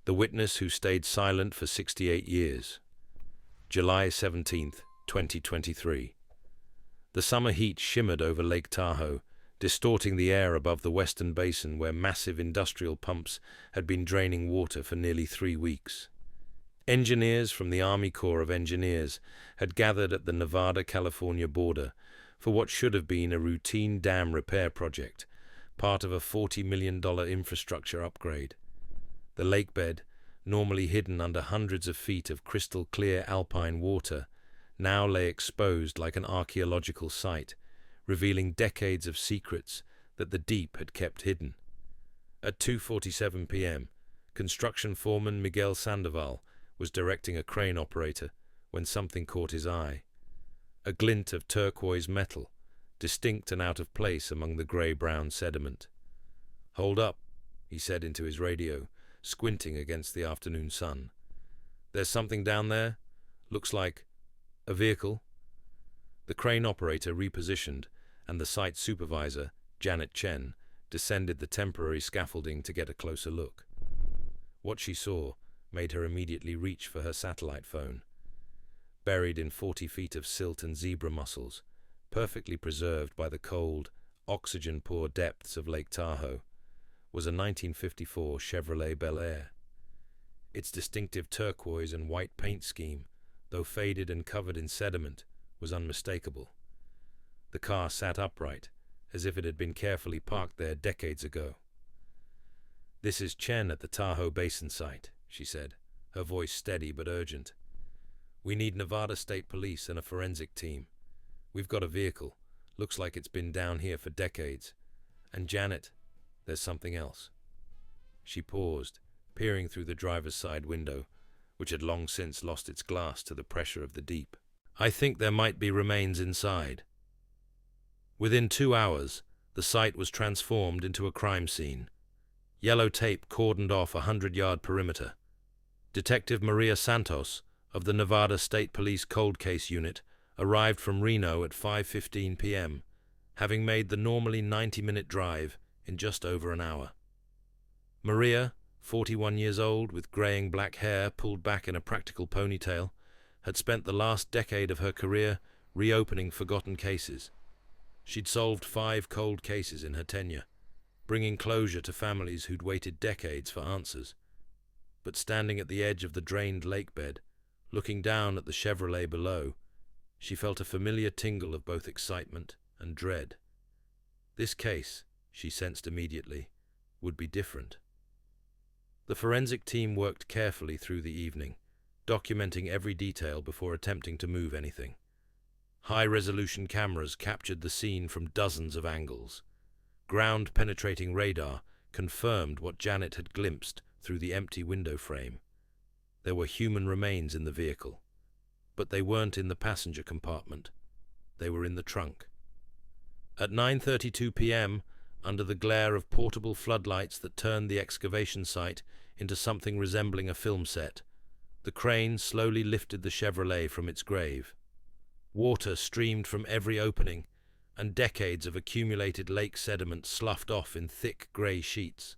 The witness who stayed silent for 68 years. July 17th, 2023. The summer heat shimmered over Lake Tahoe, distorting the air above the western basin where massive industrial pumps had been draining water for nearly 3 weeks. Engineers from the Army Corps of Engineers had gathered at the Nevada-California border for what should have been a routine dam repair project, part of a $40 million infrastructure upgrade. The lakebed, normally hidden under hundreds of feet of crystal-clear alpine water, now lay exposed like an archaeological site, revealing decades of secrets that the deep had kept hidden. At 2:47 p.m., construction foreman Miguel Sandoval was directing a crane operator when something caught his eye. A glint of turquoise metal, distinct and out of place among the grey-brown sediment. "Hold up," he said into his radio, squinting against the afternoon sun. "There's something down there? Looks like a vehicle." The crane operator repositioned, and the site supervisor, Janet Chen, descended the temporary scaffolding to get a closer look. What she saw made her immediately reach for her satellite phone. Buried in 40 feet of silt and zebra mussels, perfectly preserved by the cold, oxygen-poor depths of Lake Tahoe, was a 1954 Chevrolet Bel Air. Its distinctive turquoise and white paint scheme, though faded and covered in sediment, was unmistakable. The car sat upright, as if it had been carefully parked there decades ago. "This is Chen at the Tahoe Basin site," she said, her voice steady but urgent. "We need Nevada State Police and a forensic team. We've got a vehicle. Looks like it's been down here for decades. And Janet, there's something else." She paused, peering through the driver's side window, which had long since lost its glass to the pressure of the deep. "I think there might be remains inside." Within 2 hours, the site was transformed into a crime scene. Yellow tape cordoned off a 100-yard perimeter. Detective Maria Santos of the Nevada State Police Cold Case Unit arrived from Reno at 5:15 p.m., having made the normally 90-minute drive in just over an hour. Maria, 41 years old, with graying black hair pulled back in a practical ponytail, had spent the last decade of her career reopening forgotten cases. She'd solved 5 cold cases in her tenure, bringing closure to families who'd waited decades for answers. But standing at the edge of the drained lakebed, looking down at the Chevrolet below, she felt a familiar tingle of both excitement and dread. This case, she sensed immediately, would be different. The forensic team worked carefully through the evening, documenting every detail before attempting to move anything. High-resolution cameras captured the scene from dozens of angles. Ground-penetrating radar confirmed what Janet had glimpsed through the empty window frame. There were human remains in the vehicle, but they weren't in the passenger compartment. They were in the trunk. At 9:32 p.m., under the glare of portable floodlights that turned the excavation site into something resembling a film set, the crane slowly lifted the Chevrolet from its grave. Water streamed from every opening, and decades of accumulated lake sediment sloughed off in thick grey sheets.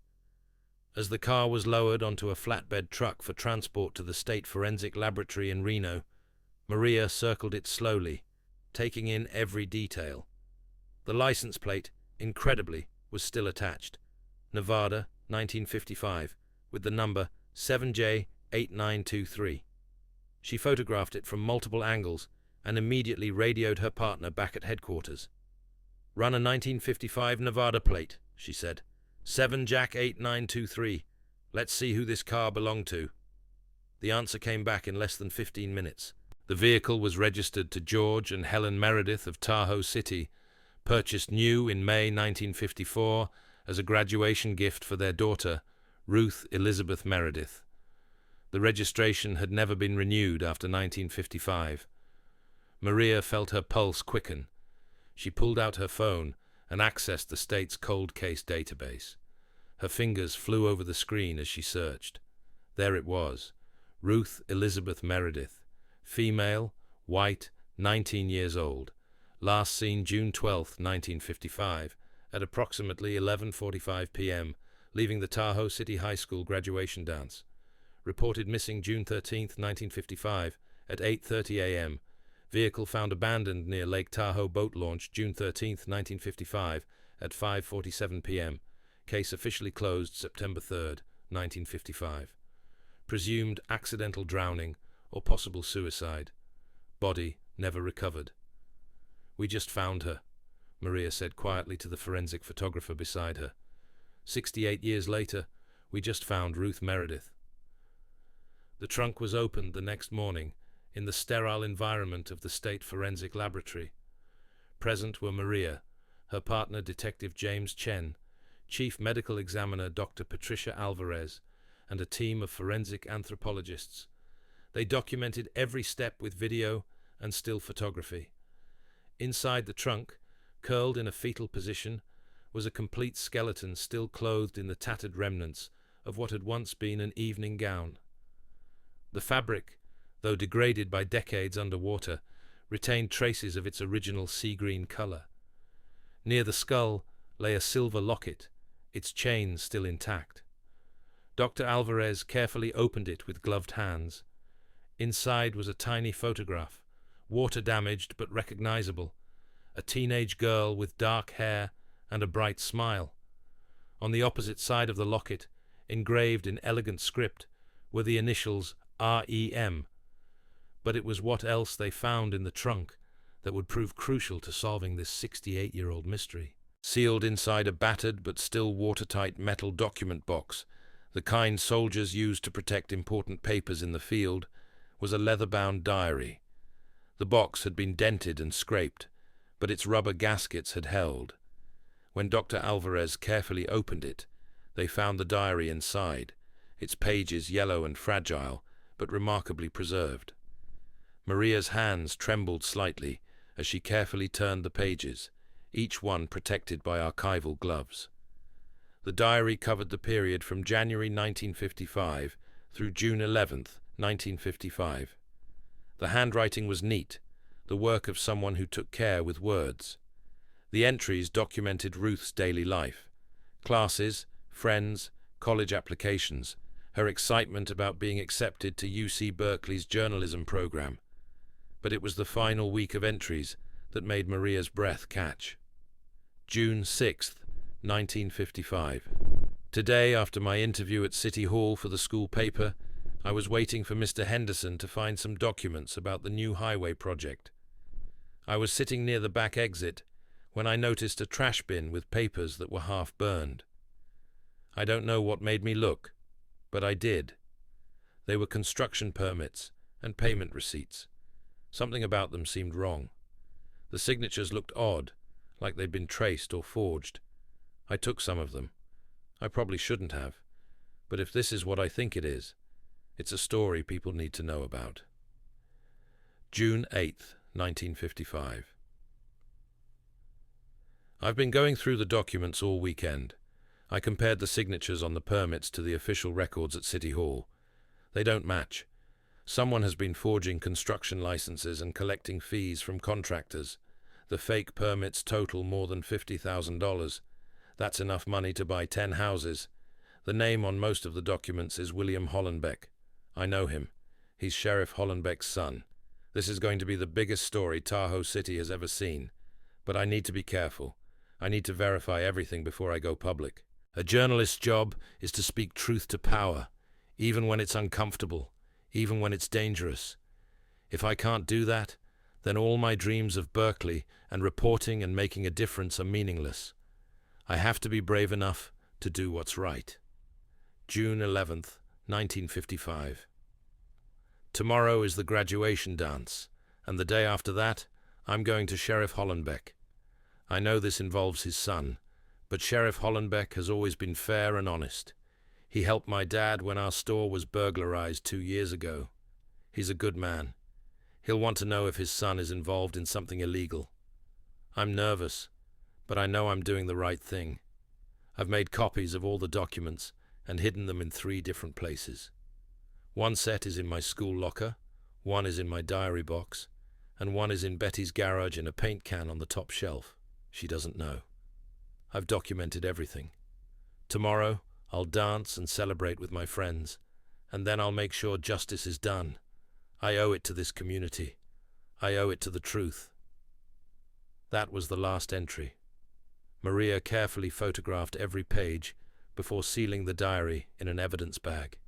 As the car was lowered onto a flatbed truck for transport to the State Forensic Laboratory in Reno, Maria circled it slowly, taking in every detail. The license plate, incredibly, was still attached. Nevada, 1955, with the number 7J8923. She photographed it from multiple angles and immediately radioed her partner back at headquarters. "Run a 1955 Nevada plate," she said. 7Jack8923. Let's see who this car belonged to." The answer came back in less than 15 minutes. The vehicle was registered to George and Helen Meredith of Tahoe City, purchased new in May 1954 as a graduation gift for their daughter, Ruth Elizabeth Meredith. The registration had never been renewed after 1955. Maria felt her pulse quicken. She pulled out her phone and accessed the state's cold case database. Her fingers flew over the screen as she searched. There it was, Ruth Elizabeth Meredith, female, white, 19 years old, last seen June 12, 1955, at approximately 11:45 p.m., leaving the Tahoe City High School graduation dance. Reported missing June 13, 1955, at 8:30 a.m. Vehicle found abandoned near Lake Tahoe boat launch June 13, 1955, at 5:47 p.m. Case officially closed September 3, 1955. Presumed accidental drowning or possible suicide. Body never recovered. "We just found her," Maria said quietly to the forensic photographer beside her. 68 years later, we just found Ruth Meredith. The trunk was opened the next morning in the sterile environment of the State Forensic Laboratory. Present were Maria, her partner Detective James Chen, Chief Medical Examiner Dr. Patricia Alvarez, and a team of forensic anthropologists. They documented every step with video and still photography. Inside the trunk, curled in a fetal position, was a complete skeleton still clothed in the tattered remnants of what had once been an evening gown. The fabric, though degraded by decades underwater, retained traces of its original sea-green color. Near the skull lay a silver locket, its chain still intact. Dr. Alvarez carefully opened it with gloved hands. Inside was a tiny photograph, water-damaged but recognizable, a teenage girl with dark hair and a bright smile. On the opposite side of the locket, engraved in elegant script, were the initials REM. But it was what else they found in the trunk that would prove crucial to solving this 68-year-old mystery. Sealed inside a battered but still watertight metal document box, the kind soldiers used to protect important papers in the field, was a leather-bound diary. The box had been dented and scraped, but its rubber gaskets had held. When Dr. Alvarez carefully opened it, they found the diary inside, its pages yellow and fragile, but remarkably preserved. Maria's hands trembled slightly as she carefully turned the pages, each one protected by archival gloves. The diary covered the period from January 1955 through June 11, 1955. The handwriting was neat, the work of someone who took care with words. The entries documented Ruth's daily life: classes, friends, college applications, her excitement about being accepted to UC Berkeley's journalism program. But it was the final week of entries that made Maria's breath catch. June 6, 1955. Today, after my interview at City Hall for the school paper, I was waiting for Mr. Henderson to find some documents about the new highway project. I was sitting near the back exit when I noticed a trash bin with papers that were half burned. I don't know what made me look, but I did. They were construction permits and payment receipts. Something about them seemed wrong. The signatures looked odd, like they'd been traced or forged. I took some of them. I probably shouldn't have, but if this is what I think it is, it's a story people need to know about. June 8, 1955. I've been going through the documents all weekend. I compared the signatures on the permits to the official records at City Hall. They don't match. Someone has been forging construction licenses and collecting fees from contractors. The fake permits total more than $50,000. That's enough money to buy 10 houses. The name on most of the documents is William Hollenbeck. I know him. He's Sheriff Hollenbeck's son. This is going to be the biggest story Tahoe City has ever seen. But I need to be careful. I need to verify everything before I go public. A journalist's job is to speak truth to power, even when it's uncomfortable, even when it's dangerous. If I can't do that, then all my dreams of Berkeley and reporting and making a difference are meaningless. I have to be brave enough to do what's right. June 11th, 1955. Tomorrow is the graduation dance, and the day after that, I'm going to Sheriff Hollenbeck. I know this involves his son, but Sheriff Hollenbeck has always been fair and honest. He helped my dad when our store was burglarized 2 years ago. He's a good man. He'll want to know if his son is involved in something illegal. I'm nervous, but I know I'm doing the right thing. I've made copies of all the documents and hidden them in 3 different places. One set is in my school locker, one is in my diary box, and one is in Betty's garage in a paint can on the top shelf. She doesn't know. I've documented everything. Tomorrow, I'll dance and celebrate with my friends, and then I'll make sure justice is done. I owe it to this community. I owe it to the truth." That was the last entry. Maria carefully photographed every page before sealing the diary in an evidence bag.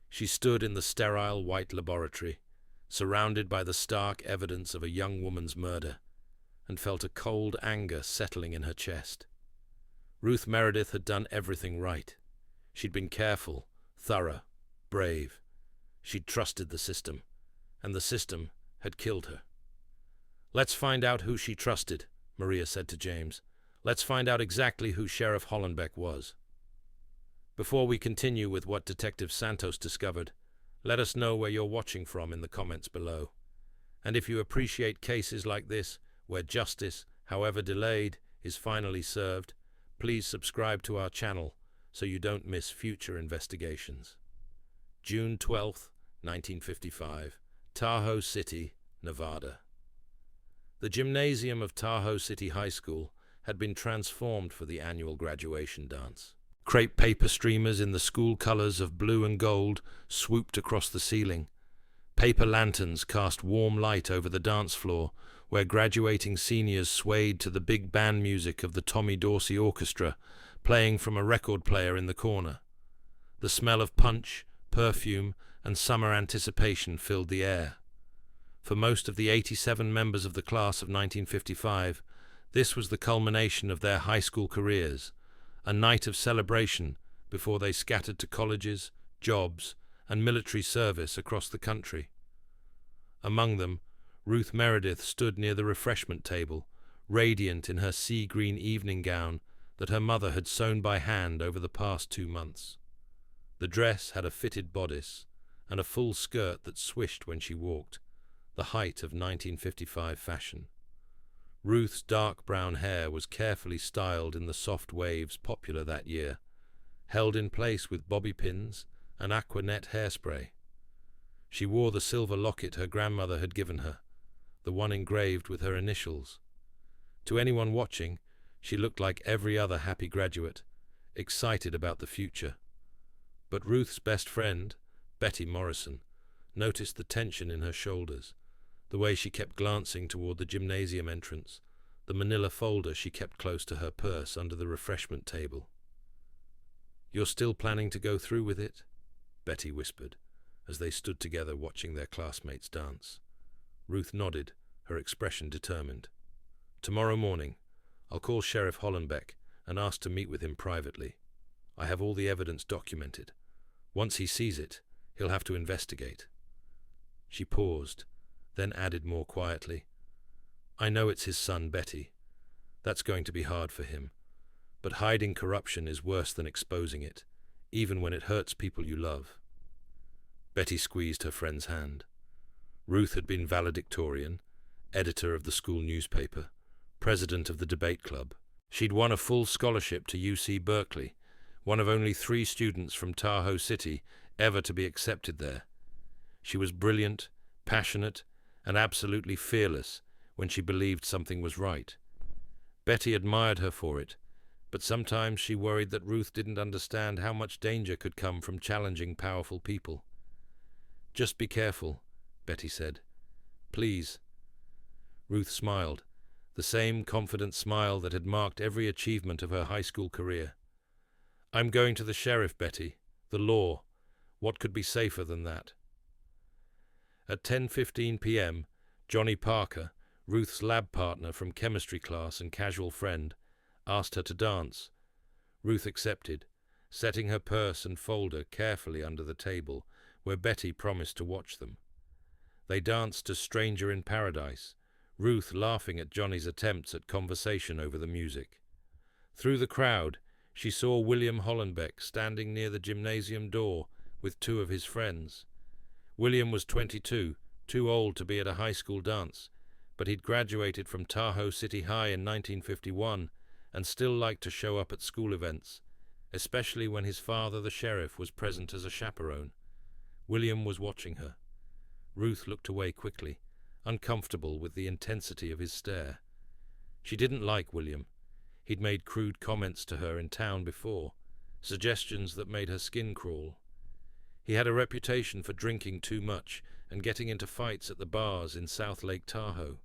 She stood in the sterile white laboratory, surrounded by the stark evidence of a young woman's murder, and felt a cold anger settling in her chest. Ruth Meredith had done everything right. She'd been careful, thorough, brave. She'd trusted the system, and the system had killed her. "Let's find out who she trusted," Maria said to James. "Let's find out exactly who Sheriff Hollenbeck was." Before we continue with what Detective Santos discovered, let us know where you're watching from in the comments below. And if you appreciate cases like this, where justice, however delayed, is finally served, please subscribe to our channel so you don't miss future investigations. June 12, 1955, Tahoe City, Nevada. The gymnasium of Tahoe City High School had been transformed for the annual graduation dance. Crepe paper streamers in the school colors of blue and gold swooped across the ceiling. Paper lanterns cast warm light over the dance floor, where graduating seniors swayed to the big band music of the Tommy Dorsey Orchestra, playing from a record player in the corner. The smell of punch, perfume, and summer anticipation filled the air. For most of the 87 members of the class of 1955, this was the culmination of their high school careers, a night of celebration before they scattered to colleges, jobs, and military service across the country. Among them, Ruth Meredith stood near the refreshment table, radiant in her sea-green evening gown that her mother had sewn by hand over the past 2 months. The dress had a fitted bodice and a full skirt that swished when she walked, the height of 1955 fashion. Ruth's dark brown hair was carefully styled in the soft waves popular that year, held in place with bobby pins and aquanet hairspray. She wore the silver locket her grandmother had given her, the one engraved with her initials. To anyone watching, she looked like every other happy graduate, excited about the future. But Ruth's best friend, Betty Morrison, noticed the tension in her shoulders, the way she kept glancing toward the gymnasium entrance, the manila folder she kept close to her purse under the refreshment table. "You're still planning to go through with it?" Betty whispered, as they stood together watching their classmates dance. Ruth nodded, her expression determined. "Tomorrow morning, I'll call Sheriff Hollenbeck and ask to meet with him privately. I have all the evidence documented. Once he sees it, he'll have to investigate." She paused, then added more quietly, "I know it's his son, Betty. That's going to be hard for him. But hiding corruption is worse than exposing it, even when it hurts people you love." Betty squeezed her friend's hand. Ruth had been valedictorian, editor of the school newspaper, president of the debate club. She'd won a full scholarship to UC Berkeley, one of only 3 students from Tahoe City ever to be accepted there. She was brilliant, passionate, and absolutely fearless when she believed something was right. Betty admired her for it, but sometimes she worried that Ruth didn't understand how much danger could come from challenging powerful people. "Just be careful," Betty said. "Please." Ruth smiled, the same confident smile that had marked every achievement of her high school career. "I'm going to the sheriff, Betty. The law. What could be safer than that?" At 10:15 p.m., Johnny Parker, Ruth's lab partner from chemistry class and casual friend, asked her to dance. Ruth accepted, setting her purse and folder carefully under the table, where Betty promised to watch them. They danced to Stranger in Paradise, Ruth laughing at Johnny's attempts at conversation over the music. Through the crowd, she saw William Hollenbeck standing near the gymnasium door with 2 of his friends. William was 22, too old to be at a high school dance, but he'd graduated from Tahoe City High in 1951 and still liked to show up at school events, especially when his father, the sheriff, was present as a chaperone. William was watching her. Ruth looked away quickly, uncomfortable with the intensity of his stare. She didn't like William. He'd made crude comments to her in town before, suggestions that made her skin crawl. He had a reputation for drinking too much and getting into fights at the bars in South Lake Tahoe.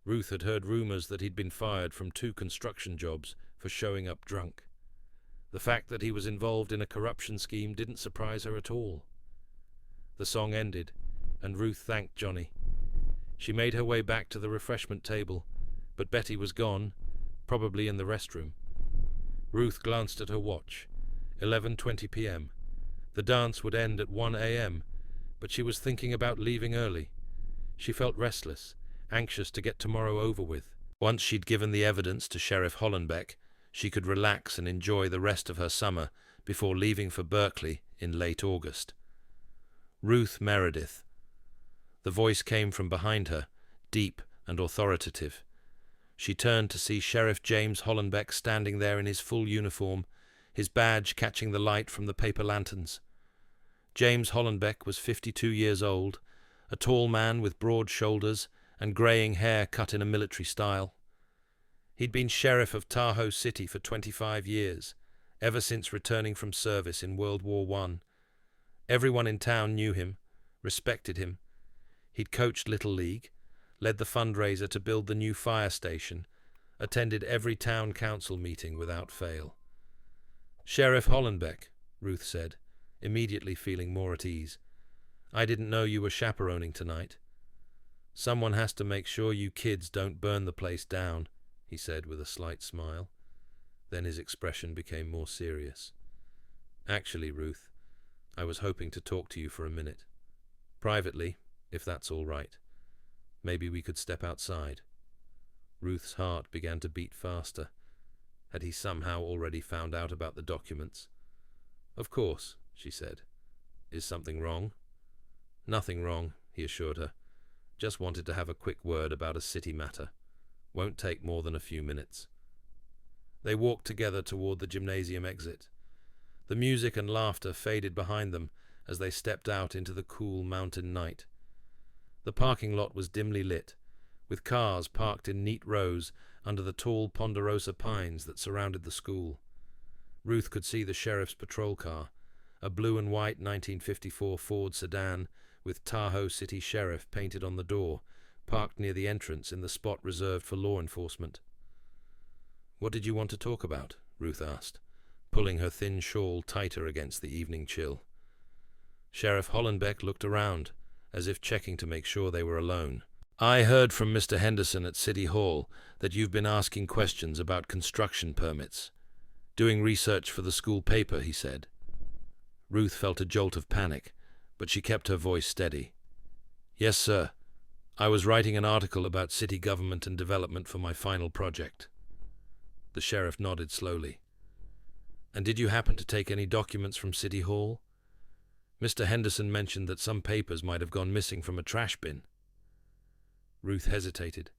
Ruth had heard rumors that he'd been fired from 2 construction jobs for showing up drunk. The fact that he was involved in a corruption scheme didn't surprise her at all. The song ended, and Ruth thanked Johnny. She made her way back to the refreshment table, but Betty was gone, probably in the restroom. Ruth glanced at her watch. 11:20 p.m. The dance would end at 1 a.m., but she was thinking about leaving early. She felt restless, anxious to get tomorrow over with. Once she'd given the evidence to Sheriff Hollenbeck, she could relax and enjoy the rest of her summer before leaving for Berkeley in late August. Ruth Meredith. The voice came from behind her, deep and authoritative. She turned to see Sheriff James Hollenbeck standing there in his full uniform, his badge catching the light from the paper lanterns. James Hollenbeck was 52 years old, a tall man with broad shoulders and graying hair cut in a military style. He'd been sheriff of Tahoe City for 25 years, ever since returning from service in World War I. Everyone in town knew him, respected him. He'd coached Little League, led the fundraiser to build the new fire station, attended every town council meeting without fail. "Sheriff Hollenbeck," Ruth said, immediately feeling more at ease. "I didn't know you were chaperoning tonight." "Someone has to make sure you kids don't burn the place down," he said with a slight smile. Then his expression became more serious. "Actually, Ruth, I was hoping to talk to you for a minute. Privately, if that's all right. Maybe we could step outside." Ruth's heart began to beat faster. Had he somehow already found out about the documents? "Of course," she said. "Is something wrong?" "Nothing wrong," he assured her. "Just wanted to have a quick word about a city matter. Won't take more than a few minutes." They walked together toward the gymnasium exit. The music and laughter faded behind them as they stepped out into the cool mountain night. The parking lot was dimly lit, with cars parked in neat rows under the tall ponderosa pines that surrounded the school. Ruth could see the sheriff's patrol car, a blue and white 1954 Ford sedan with Tahoe City Sheriff painted on the door, parked near the entrance in the spot reserved for law enforcement. "What did you want to talk about?" Ruth asked, pulling her thin shawl tighter against the evening chill. Sheriff Hollenbeck looked around, as if checking to make sure they were alone. "I heard from Mr. Henderson at City Hall that you've been asking questions about construction permits. Doing research for the school paper," he said. Ruth felt a jolt of panic, but she kept her voice steady. "Yes, sir. I was writing an article about city government and development for my final project." The sheriff nodded slowly. "And did you happen to take any documents from City Hall? Mr. Henderson mentioned that some papers might have gone missing from a trash bin." Ruth hesitated.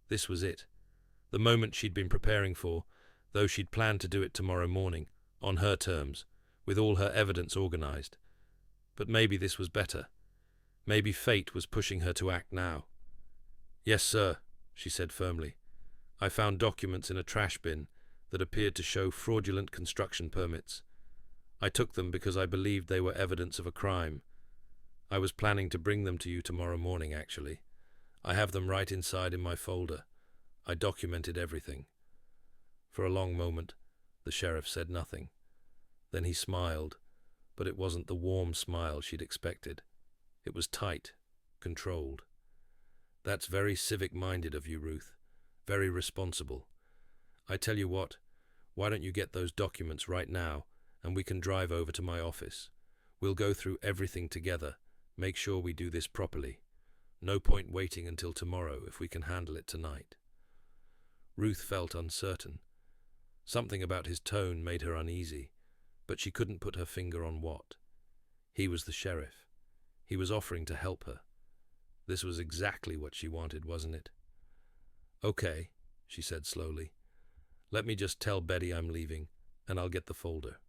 This was it, the moment she'd been preparing for, though she'd planned to do it tomorrow morning, on her terms, with all her evidence organized. But maybe this was better. Maybe fate was pushing her to act now. "Yes, sir," she said firmly. "I found documents in a trash bin that appeared to show fraudulent construction permits. I took them because I believed they were evidence of a crime. I was planning to bring them to you tomorrow morning, actually. I have them right inside in my folder. I documented everything." For a long moment, the sheriff said nothing. Then he smiled, but it wasn't the warm smile she'd expected. It was tight, controlled. "That's very civic-minded of you, Ruth. Very responsible. I tell you what, why don't you get those documents right now, and we can drive over to my office. We'll go through everything together, make sure we do this properly. No point waiting until tomorrow if we can handle it tonight." Ruth felt uncertain. Something about his tone made her uneasy, but she couldn't put her finger on what. He was the sheriff. He was offering to help her. This was exactly what she wanted, wasn't it? "Okay," she said slowly. "Let me just tell Betty I'm leaving, and I'll get the folder."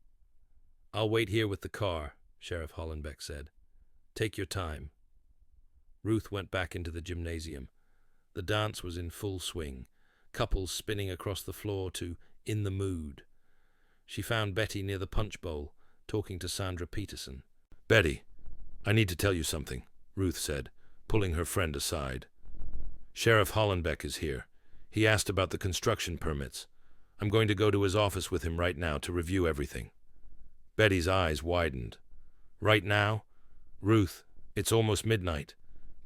"I'll wait here with the car," Sheriff Hollenbeck said. "Take your time." Ruth went back into the gymnasium. The dance was in full swing, couples spinning across the floor to "In the Mood." She found Betty near the punch bowl, talking to Sandra Peterson. "Betty, I need to tell you something," Ruth said, pulling her friend aside. "Sheriff Hollenbeck is here. He asked about the construction permits. I'm going to go to his office with him right now to review everything." Betty's eyes widened. "Right now? Ruth, it's almost midnight.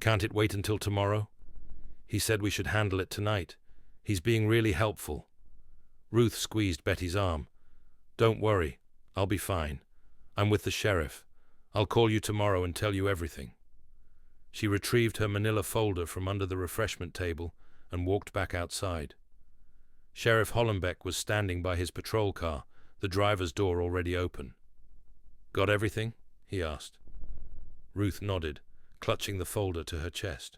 Can't it wait until tomorrow? He said we should handle it tonight. He's being really helpful." Ruth squeezed Betty's arm. "Don't worry. I'll be fine. I'm with the sheriff. I'll call you tomorrow and tell you everything." She retrieved her manila folder from under the refreshment table and walked back outside. Sheriff Hollenbeck was standing by his patrol car, the driver's door already open. "Got everything?" he asked. Ruth nodded, clutching the folder to her chest.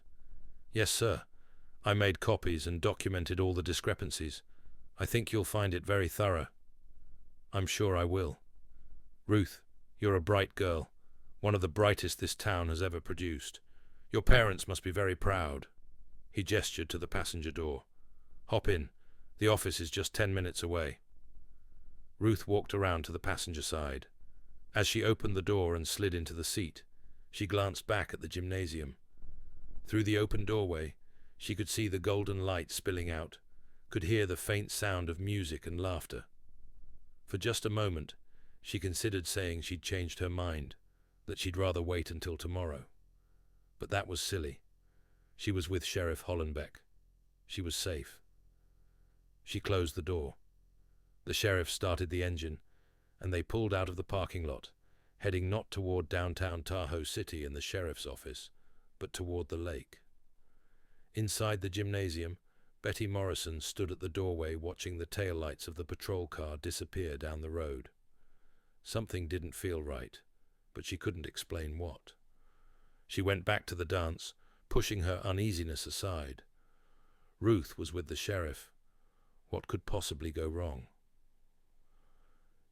"Yes, sir. I made copies and documented all the discrepancies. I think you'll find it very thorough." "I'm sure I will." "Ruth, you're a bright girl, one of the brightest this town has ever produced. Your parents must be very proud." He gestured to the passenger door. "Hop in. The office is just 10 minutes away." Ruth walked around to the passenger side. As she opened the door and slid into the seat, she glanced back at the gymnasium. Through the open doorway, she could see the golden light spilling out, could hear the faint sound of music and laughter. For just a moment, she considered saying she'd changed her mind, that she'd rather wait until tomorrow. But that was silly. She was with Sheriff Hollenbeck. She was safe. She closed the door. The sheriff started the engine, and they pulled out of the parking lot, heading not toward downtown Tahoe City and the sheriff's office, but toward the lake. Inside the gymnasium, Betty Morrison stood at the doorway watching the taillights of the patrol car disappear down the road. Something didn't feel right, but she couldn't explain what. She went back to the dance, pushing her uneasiness aside. Ruth was with the sheriff. What could possibly go wrong?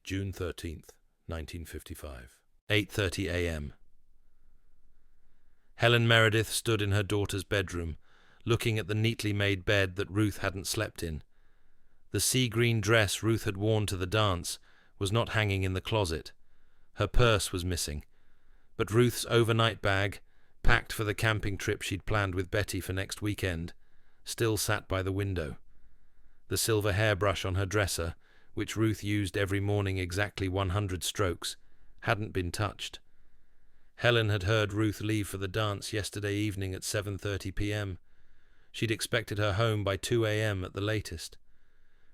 June 13th, 1955. 8:30 a.m. Helen Meredith stood in her daughter's bedroom, looking at the neatly made bed that Ruth hadn't slept in. The sea-green dress Ruth had worn to the dance was not hanging in the closet. Her purse was missing, but Ruth's overnight bag, packed for the camping trip she'd planned with Betty for next weekend, still sat by the window. The silver hairbrush on her dresser, which Ruth used every morning exactly 100 strokes, hadn't been touched. Helen had heard Ruth leave for the dance yesterday evening at 7:30 p.m. She'd expected her home by 2 a.m. at the latest.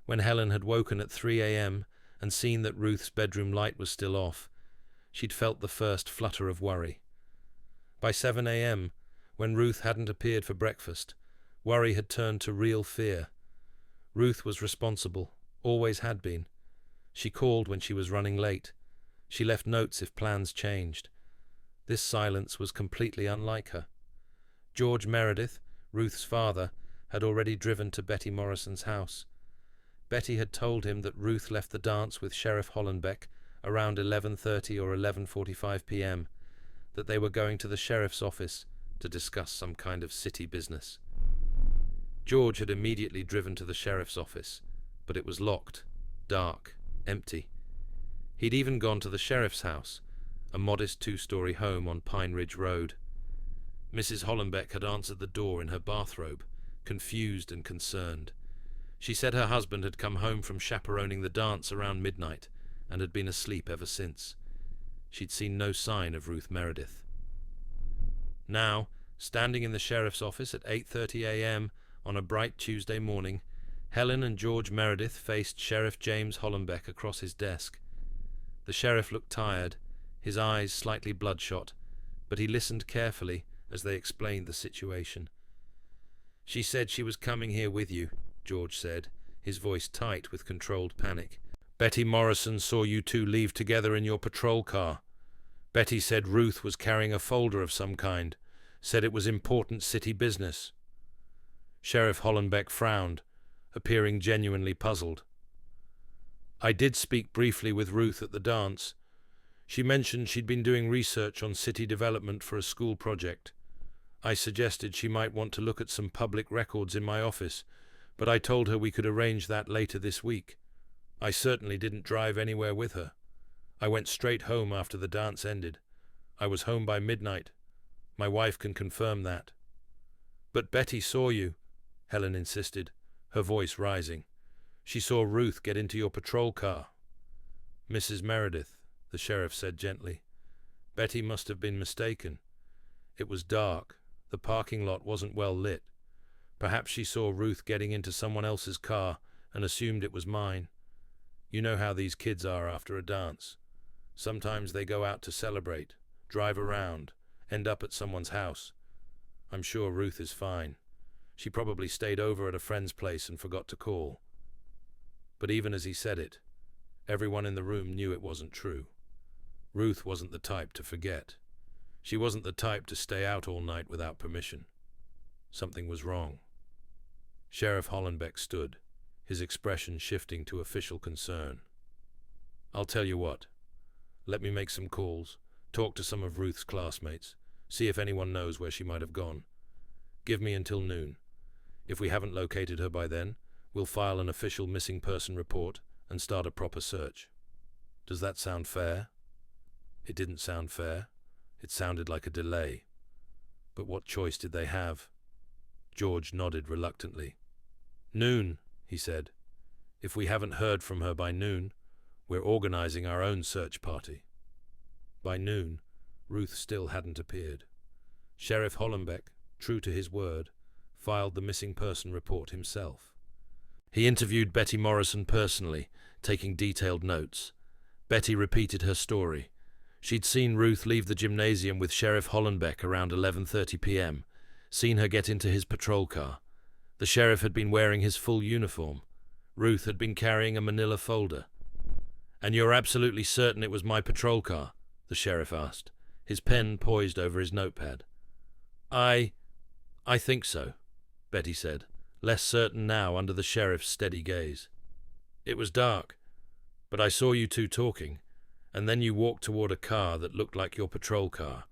When Helen had woken at 3 a.m. and seen that Ruth's bedroom light was still off, she'd felt the first flutter of worry. By 7 a.m., when Ruth hadn't appeared for breakfast, worry had turned to real fear. Ruth was responsible, always had been. She called when she was running late. She left notes if plans changed. This silence was completely unlike her. George Meredith, Ruth's father, had already driven to Betty Morrison's house. Betty had told him that Ruth left the dance with Sheriff Hollenbeck around 11:30 or 11:45 p.m., that they were going to the sheriff's office to discuss some kind of city business. George had immediately driven to the sheriff's office, but it was locked, dark, empty. He'd even gone to the sheriff's house, a modest 2-story home on Pine Ridge Road. Mrs. Hollenbeck had answered the door in her bathrobe, confused and concerned. She said her husband had come home from chaperoning the dance around midnight and had been asleep ever since. She'd seen no sign of Ruth Meredith. Now, standing in the sheriff's office at 8:30 a.m. on a bright Tuesday morning, Helen and George Meredith faced Sheriff James Hollenbeck across his desk. The sheriff looked tired, his eyes slightly bloodshot, but he listened carefully as they explained the situation. "She said she was coming here with you," George said, his voice tight with controlled panic. "Betty Morrison saw you two leave together in your patrol car. Betty said Ruth was carrying a folder of some kind, said it was important city business." Sheriff Hollenbeck frowned, appearing genuinely puzzled. "I did speak briefly with Ruth at the dance. She mentioned she'd been doing research on city development for a school project. I suggested she might want to look at some public records in my office, but I told her we could arrange that later this week. I certainly didn't drive anywhere with her. I went straight home after the dance ended. I was home by midnight. My wife can confirm that. But Betty saw you, Helen insisted, her voice rising. She saw Ruth get into your patrol car. Mrs. Meredith, the sheriff said gently. Betty must have been mistaken. It was dark. The parking lot wasn't well lit. Perhaps she saw Ruth getting into someone else's car and assumed it was mine. You know how these kids are after a dance. Sometimes they go out to celebrate, drive around, end up at someone's house. I'm sure Ruth is fine. She probably stayed over at a friend's place and forgot to call. But even as he said it, everyone in the room knew it wasn't true. Ruth wasn't the type to forget. She wasn't the type to stay out all night without permission. Something was wrong. Sheriff Hollenbeck stood, his expression shifting to official concern. I'll tell you what. Let me make some calls, talk to some of Ruth's classmates, see if anyone knows where she might have gone. Give me until noon. If we haven't located her by then, we'll file an official missing person report and start a proper search. Does that sound fair? It didn't sound fair. It sounded like a delay. But what choice did they have? George nodded reluctantly. Noon, he said. If we haven't heard from her by noon, we're organizing our own search party. By noon, Ruth still hadn't appeared. Sheriff Hollenbeck, true to his word, filed the missing person report himself. He interviewed Betty Morrison personally, taking detailed notes. Betty repeated her story. She'd seen Ruth leave the gymnasium with Sheriff Hollenbeck around 11:30 p.m., seen her get into his patrol car. The sheriff had been wearing his full uniform. Ruth had been carrying a manila folder. And you're absolutely certain it was my patrol car? The sheriff asked, his pen poised over his notepad. I think so, Betty said, less certain now under the sheriff's steady gaze. It was dark, but I saw you two talking, and then you walked toward a car that looked like your patrol car.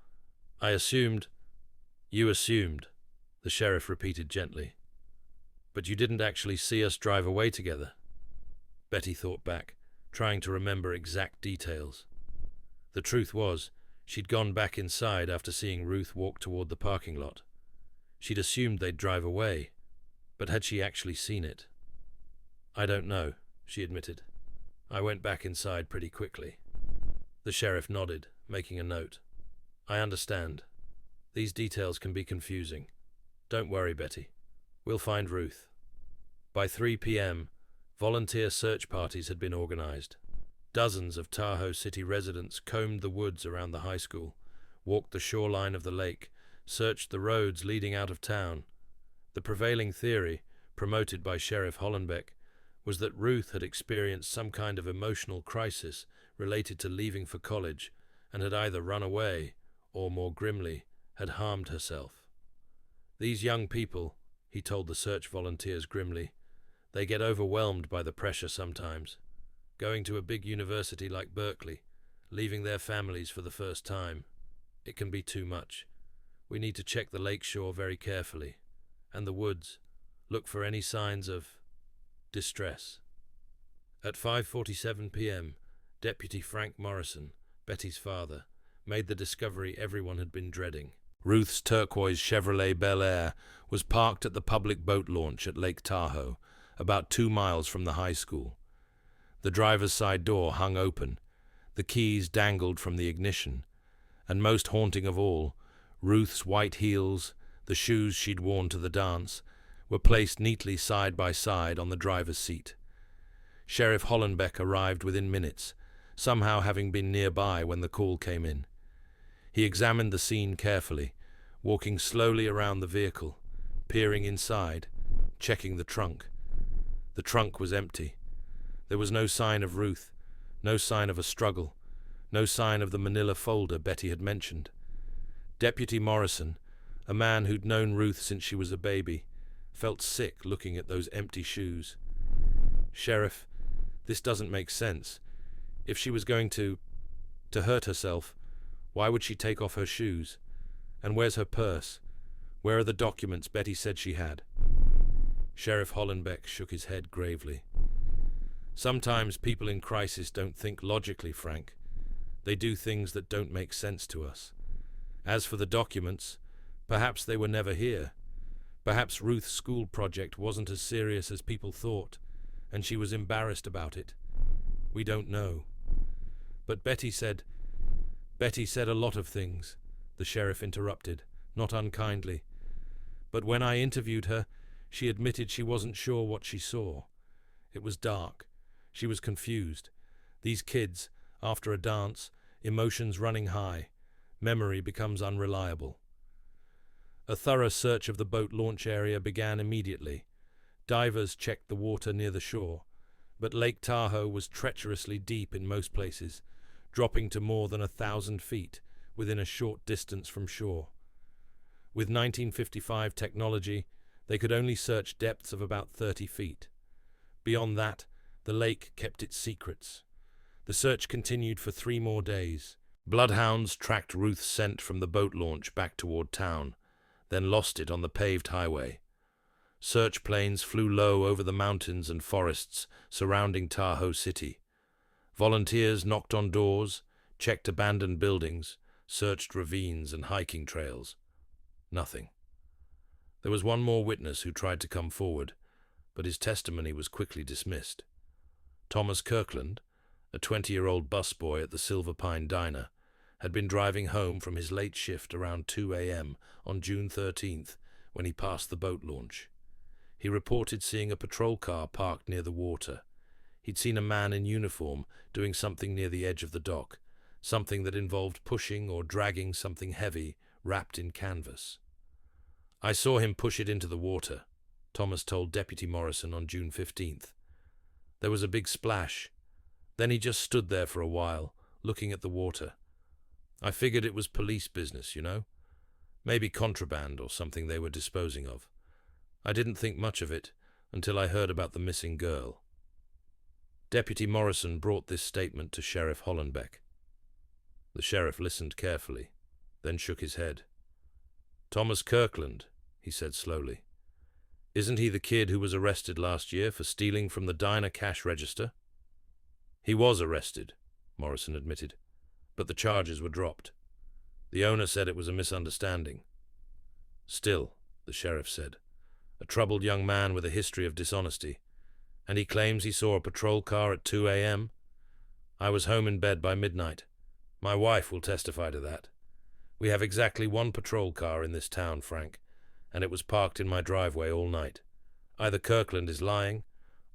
I assumed... You assumed, the sheriff repeated gently. But you didn't actually see us drive away together. Betty thought back, trying to remember exact details. The truth was, she'd gone back inside after seeing Ruth walk toward the parking lot. She'd assumed they'd drive away, but had she actually seen it? I don't know, she admitted. I went back inside pretty quickly. The sheriff nodded, making a note. I understand. These details can be confusing. Don't worry, Betty. We'll find Ruth. By 3 p.m., volunteer search parties had been organized. Dozens of Tahoe City residents combed the woods around the high school, walked the shoreline of the lake, searched the roads leading out of town. The prevailing theory, promoted by Sheriff Hollenbeck, was that Ruth had experienced some kind of emotional crisis related to leaving for college and had either run away or, more grimly, had harmed herself. These young people, he told the search volunteers grimly, they get overwhelmed by the pressure sometimes. Going to a big university like Berkeley, leaving their families for the first time. It can be too much. We need to check the lake shore very carefully. And the woods. Look for any signs of distress. At 5:47 p.m., Deputy Frank Morrison, Betty's father, made the discovery everyone had been dreading. Ruth's turquoise Chevrolet Bel Air was parked at the public boat launch at Lake Tahoe, about 2 miles from the high school. The driver's side door hung open, the keys dangled from the ignition, and most haunting of all, Ruth's white heels, the shoes she'd worn to the dance, were placed neatly side by side on the driver's seat. Sheriff Hollenbeck arrived within minutes, somehow having been nearby when the call came in. He examined the scene carefully, walking slowly around the vehicle, peering inside, checking the trunk. The trunk was empty. There was no sign of Ruth, no sign of a struggle, no sign of the manila folder Betty had mentioned. Deputy Morrison, a man who'd known Ruth since she was a baby, felt sick looking at those empty shoes. Sheriff, this doesn't make sense. If she was going to hurt herself, why would she take off her shoes? And where's her purse? Where are the documents Betty said she had? Sheriff Hollenbeck shook his head gravely. Sometimes people in crisis don't think logically, Frank. They do things that don't make sense to us. As for the documents, perhaps they were never here. Perhaps Ruth's school project wasn't as serious as people thought, and she was embarrassed about it. We don't know. But Betty said a lot of things, the sheriff interrupted, not unkindly. But when I interviewed her, she admitted she wasn't sure what she saw. It was dark. She was confused. These kids, after a dance, emotions running high, memory becomes unreliable. A thorough search of the boat launch area began immediately. Divers checked the water near the shore, but Lake Tahoe was treacherously deep in most places, dropping to more than 1,000 feet within a short distance from shore. With 1955 technology, they could only search depths of about 30 feet. Beyond that, the lake kept its secrets. The search continued for 3 more days. Bloodhounds tracked Ruth's scent from the boat launch back toward town, then lost it on the paved highway. Search planes flew low over the mountains and forests surrounding Tahoe City. Volunteers knocked on doors, checked abandoned buildings, searched ravines and hiking trails. Nothing. There was one more witness who tried to come forward, but his testimony was quickly dismissed. Thomas Kirkland, a 20-year-old busboy at the Silver Pine Diner, had been driving home from his late shift around 2 a.m. on June 13th when he passed the boat launch. He reported seeing a patrol car parked near the water. He'd seen a man in uniform doing something near the edge of the dock, something that involved pushing or dragging something heavy wrapped in canvas. I saw him push it into the water, Thomas told Deputy Morrison on June 15th. There was a big splash. Then he just stood there for a while, looking at the water. I figured it was police business, you know? Maybe contraband or something they were disposing of. I didn't think much of it until I heard about the missing girl. Deputy Morrison brought this statement to Sheriff Hollenbeck. The sheriff listened carefully, then shook his head. Thomas Kirkland, he said slowly. Isn't he the kid who was arrested last year for stealing from the diner cash register? He was arrested, Morrison admitted, but the charges were dropped. The owner said it was a misunderstanding. Still, the sheriff said, a troubled young man with a history of dishonesty, and he claims he saw a patrol car at 2 a.m. I was home in bed by midnight. My wife will testify to that. We have exactly 1 patrol car in this town, Frank, and it was parked in my driveway all night. Either Kirkland is lying,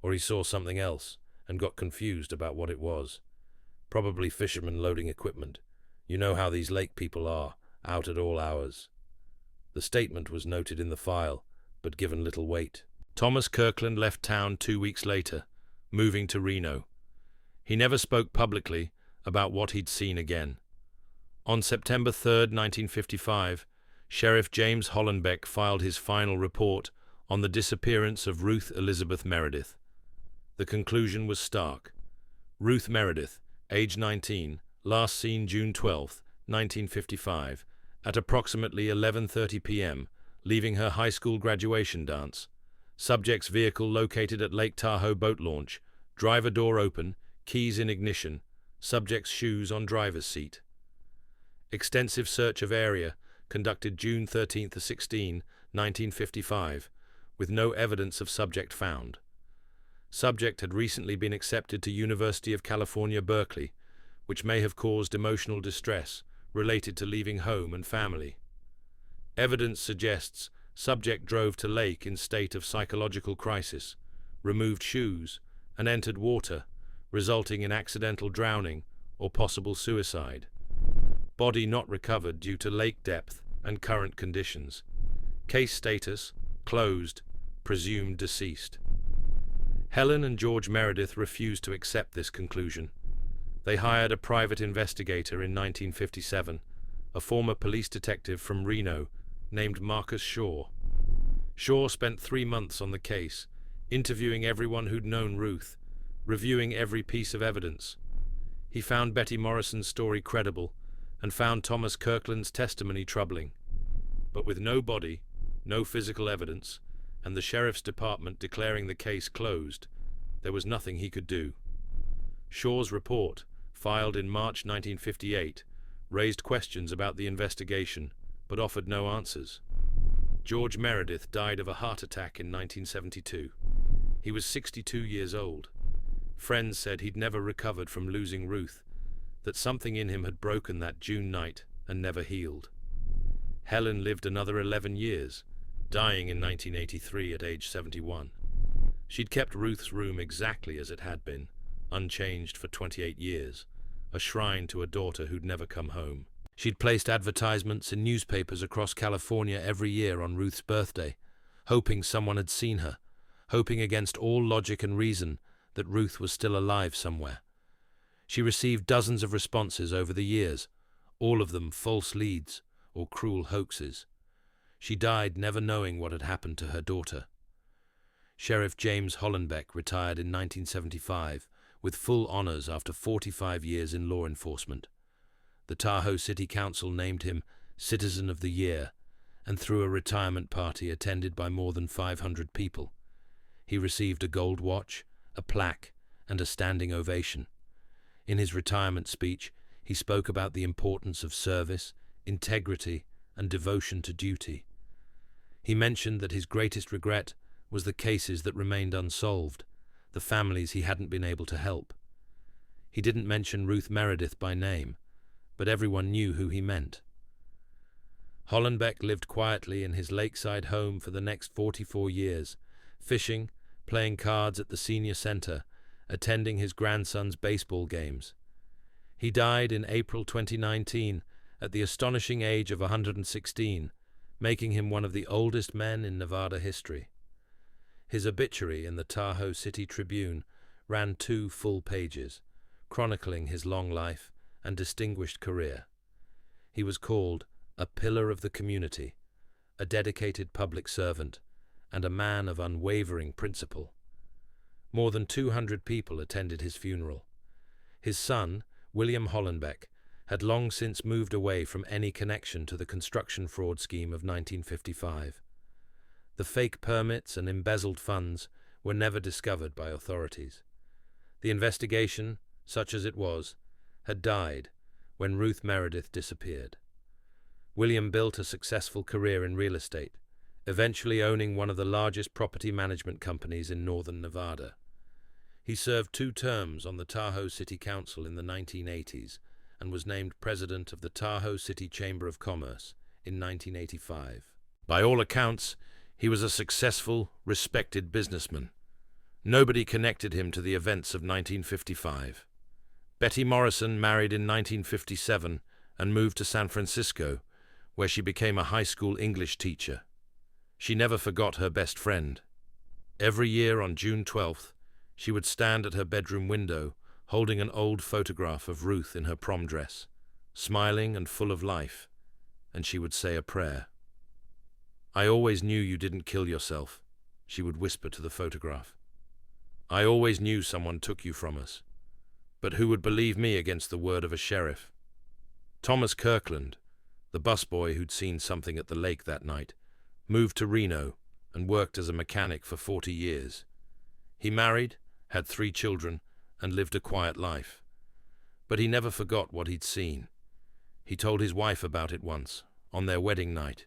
or he saw something else and got confused about what it was. Probably fishermen loading equipment. You know how these lake people are, out at all hours. The statement was noted in the file, but given little weight. Thomas Kirkland left town 2 weeks later, moving to Reno. He never spoke publicly about what he'd seen again. On September 3, 1955, Sheriff James Hollenbeck filed his final report on the disappearance of Ruth Elizabeth Meredith. The conclusion was stark. Ruth Meredith, age 19, last seen June 12, 1955, at approximately 11:30 p.m., leaving her high school graduation dance. Subject's vehicle located at Lake Tahoe boat launch, driver door open, keys in ignition, subject's shoes on driver's seat. Extensive search of area conducted June 13 to 16, 1955, with no evidence of subject found. Subject had recently been accepted to University of California, Berkeley, which may have caused emotional distress related to leaving home and family. Evidence suggests subject drove to lake in state of psychological crisis, removed shoes, and entered water, resulting in accidental drowning or possible suicide. Body not recovered due to lake depth and current conditions. Case status, closed, presumed deceased. Helen and George Meredith refused to accept this conclusion. They hired a private investigator in 1957, a former police detective from Reno named Marcus Shaw. Shaw spent 3 months on the case, interviewing everyone who'd known Ruth, reviewing every piece of evidence. He found Betty Morrison's story credible and found Thomas Kirkland's testimony troubling. But with no body, no physical evidence, and the sheriff's department declaring the case closed, there was nothing he could do. Shaw's report, filed in March 1958, raised questions about the investigation, but offered no answers. George Meredith died of a heart attack in 1972. He was 62 years old. Friends said he'd never recovered from losing Ruth, that something in him had broken that June night and never healed. Helen lived another 11 years, dying in 1983 at age 71. She'd kept Ruth's room exactly as it had been, unchanged for 28 years, a shrine to a daughter who'd never come home. She'd placed advertisements in newspapers across California every year on Ruth's birthday, hoping someone had seen her, hoping against all logic and reason that Ruth was still alive somewhere. She received dozens of responses over the years, all of them false leads or cruel hoaxes. She died never knowing what had happened to her daughter. Sheriff James Hollenbeck retired in 1975 with full honors after 45 years in law enforcement. The Tahoe City Council named him Citizen of the Year and threw a retirement party attended by more than 500 people. He received a gold watch, a plaque, and a standing ovation. In his retirement speech, he spoke about the importance of service, integrity, and devotion to duty. He mentioned that his greatest regret was the cases that remained unsolved, the families he hadn't been able to help. He didn't mention Ruth Meredith by name, but everyone knew who he meant. Hollenbeck lived quietly in his lakeside home for the next 44 years, fishing, playing cards at the senior center, attending his grandson's baseball games. He died in April 2019 at the astonishing age of 116, making him one of the oldest men in Nevada history. His obituary in the Tahoe City Tribune ran 2 full pages, chronicling his long life and distinguished career. He was called a pillar of the community, a dedicated public servant, and a man of unwavering principle. More than 200 people attended his funeral. His son, William Hollenbeck, had long since moved away from any connection to the construction fraud scheme of 1955. The fake permits and embezzled funds were never discovered by authorities. The investigation, such as it was, had died when Ruth Meredith disappeared. William built a successful career in real estate, eventually owning one of the largest property management companies in northern Nevada. He served 2 terms on the Tahoe City Council in the 1980s and was named president of the Tahoe City Chamber of Commerce in 1985. By all accounts, he was a successful, respected businessman. Nobody connected him to the events of 1955. Betty Morrison married in 1957 and moved to San Francisco, where she became a high school English teacher. She never forgot her best friend. Every year on June 12th, she would stand at her bedroom window, holding an old photograph of Ruth in her prom dress, smiling and full of life, and she would say a prayer. "I always knew you didn't kill yourself," she would whisper to the photograph. "I always knew someone took you from us. But who would believe me against the word of a sheriff?" Thomas Kirkland, the busboy who'd seen something at the lake that night, moved to Reno and worked as a mechanic for 40 years. He married, had 3 children, and lived a quiet life. But he never forgot what he'd seen. He told his wife about it once, on their wedding night,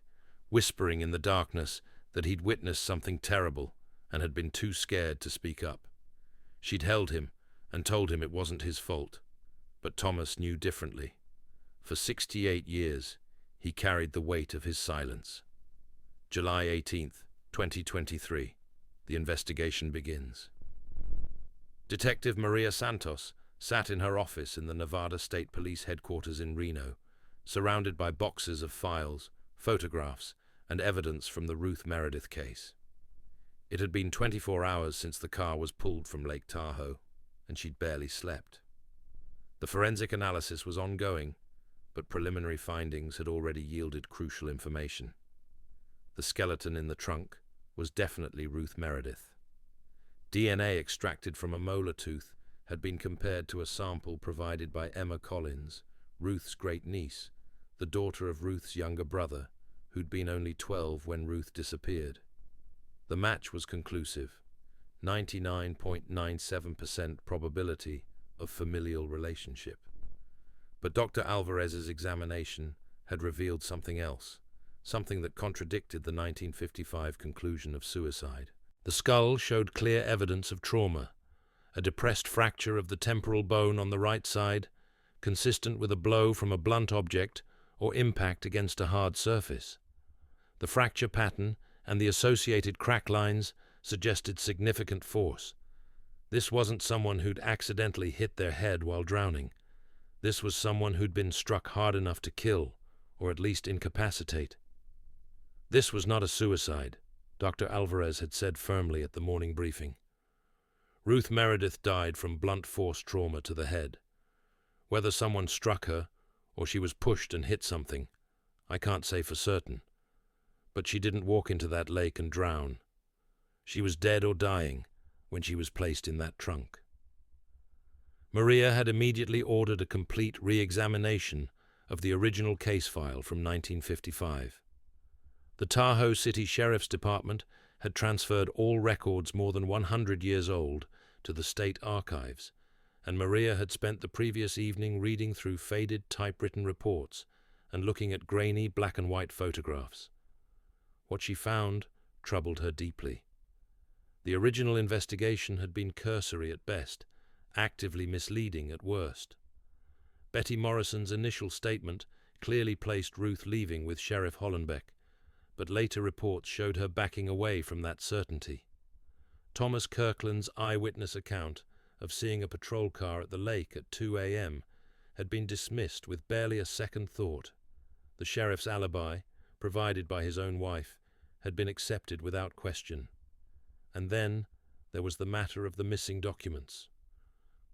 whispering in the darkness that he'd witnessed something terrible and had been too scared to speak up. She'd held him and told him it wasn't his fault, but Thomas knew differently. For 68 years, he carried the weight of his silence. July 18th, 2023. The investigation begins. Detective Maria Santos sat in her office in the Nevada State Police headquarters in Reno, surrounded by boxes of files, photographs, and evidence from the Ruth Meredith case. It had been 24 hours since the car was pulled from Lake Tahoe, and she'd barely slept. The forensic analysis was ongoing, but preliminary findings had already yielded crucial information. The skeleton in the trunk was definitely Ruth Meredith. DNA extracted from a molar tooth had been compared to a sample provided by Emma Collins, Ruth's great-niece, the daughter of Ruth's younger brother, who'd been only 12 when Ruth disappeared. The match was conclusive, 99.97% probability of familial relationship. But Dr. Alvarez's examination had revealed something else, something that contradicted the 1955 conclusion of suicide. The skull showed clear evidence of trauma, a depressed fracture of the temporal bone on the right side, consistent with a blow from a blunt object or impact against a hard surface. The fracture pattern and the associated crack lines suggested significant force. This wasn't someone who'd accidentally hit their head while drowning. This was someone who'd been struck hard enough to kill, or at least incapacitate. This was not a suicide, Dr. Alvarez had said firmly at the morning briefing. Ruth Meredith died from blunt force trauma to the head. Whether someone struck her, or she was pushed and hit something, I can't say for certain. But she didn't walk into that lake and drown. She was dead or dying when she was placed in that trunk. Maria had immediately ordered a complete re-examination of the original case file from 1955. The Tahoe City Sheriff's Department had transferred all records more than 100 years old to the state archives, and Maria had spent the previous evening reading through faded typewritten reports and looking at grainy black and white photographs. What she found troubled her deeply. The original investigation had been cursory at best, actively misleading at worst. Betty Morrison's initial statement clearly placed Ruth leaving with Sheriff Hollenbeck, but later reports showed her backing away from that certainty. Thomas Kirkland's eyewitness account of seeing a patrol car at the lake at 2 a.m. had been dismissed with barely a second thought. The sheriff's alibi, provided by his own wife, had been accepted without question. And then there was the matter of the missing documents.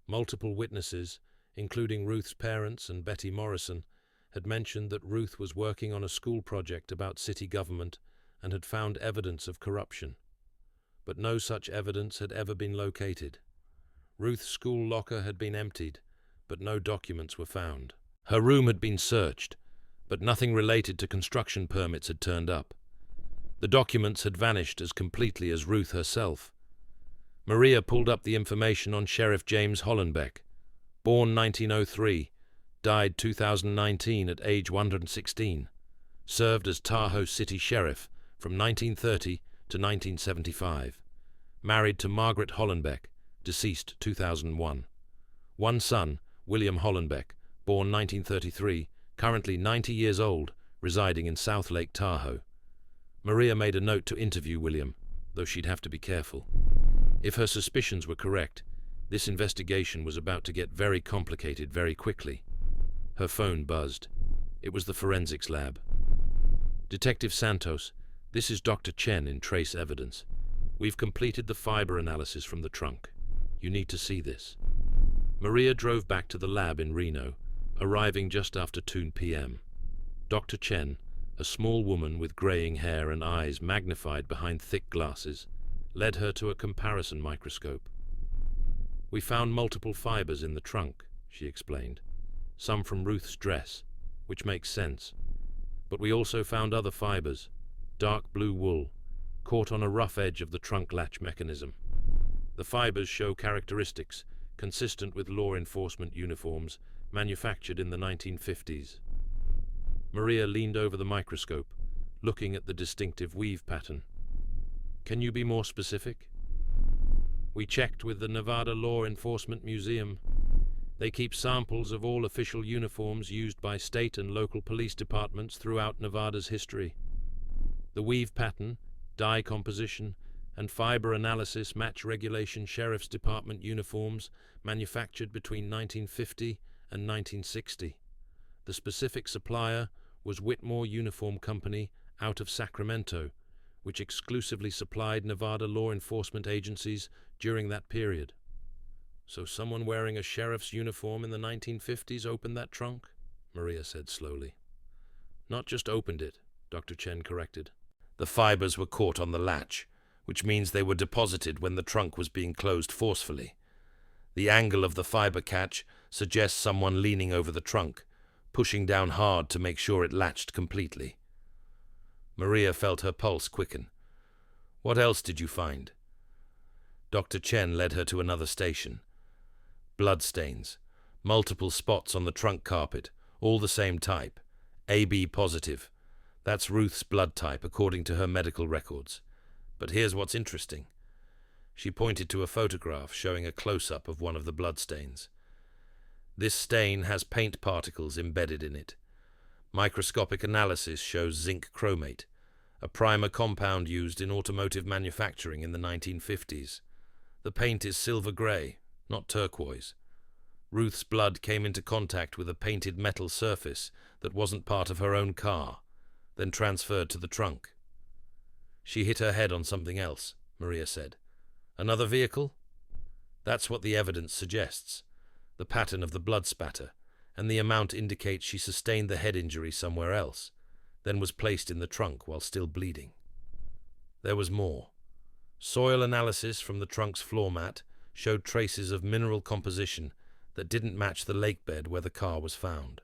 Multiple witnesses, including Ruth's parents and Betty Morrison, had mentioned that Ruth was working on a school project about city government and had found evidence of corruption. But no such evidence had ever been located. Ruth's school locker had been emptied, but no documents were found. Her room had been searched, but nothing related to construction permits had turned up. The documents had vanished as completely as Ruth herself. Maria pulled up the information on Sheriff James Hollenbeck, born 1903, died 2019 at age 116, served as Tahoe City Sheriff from 1930 to 1975, married to Margaret Hollenbeck, deceased 2001. One son, William Hollenbeck, born 1933, currently 90 years old, residing in South Lake Tahoe. Maria made a note to interview William, though she'd have to be careful. If her suspicions were correct, this investigation was about to get very complicated very quickly. Her phone buzzed. It was the forensics lab. Detective Santos, this is Dr. Chen in Trace Evidence. We've completed the fiber analysis from the trunk. You need to see this. Maria drove back to the lab in Reno, arriving just after 2 p.m. Dr. Chen, a small woman with graying hair and eyes magnified behind thick glasses, led her to a comparison microscope. We found multiple fibers in the trunk, she explained. Some from Ruth's dress, which makes sense. But we also found other fibers, dark blue wool, caught on a rough edge of the trunk latch mechanism. The fibers show characteristics consistent with law enforcement uniforms manufactured in the 1950s. Maria leaned over the microscope, looking at the distinctive weave pattern. Can you be more specific? We checked with the Nevada Law Enforcement Museum. They keep samples of all official uniforms used by state and local police departments throughout Nevada's history. The weave pattern, dye composition, and fiber analysis match regulation Sheriff's Department uniforms manufactured between 1950 and 1960. The specific supplier was Whitmore Uniform Company out of Sacramento, which exclusively supplied Nevada law enforcement agencies during that period. So someone wearing a sheriff's uniform in the 1950s opened that trunk? Maria said slowly. Not just opened it, Dr. Chen corrected. The fibers were caught on the latch, which means they were deposited when the trunk was being closed forcefully. The angle of the fiber catch suggests someone leaning over the trunk, pushing down hard to make sure it latched completely. Maria felt her pulse quicken. What else did you find? Dr. Chen led her to another station. Bloodstains, Multiple spots on the trunk carpet, all the same type. AB positive. That's Ruth's blood type, according to her medical records. But here's what's interesting. She pointed to a photograph showing a close-up of one of the bloodstains. This stain has paint particles embedded in it. Microscopic analysis shows zinc chromate, a primer compound used in automotive manufacturing in the 1950s. The paint is silver grey, not turquoise. Ruth's blood came into contact with a painted metal surface that wasn't part of her own car, then transferred to the trunk. She hit her head on something else, Maria said. Another vehicle? That's what the evidence suggests. The pattern of the blood spatter, and the amount indicates she sustained the head injury somewhere else, then was placed in the trunk while still bleeding. There was more. Soil analysis from the trunk's floor mat showed traces of mineral composition that didn't match the lake bed where the car was found.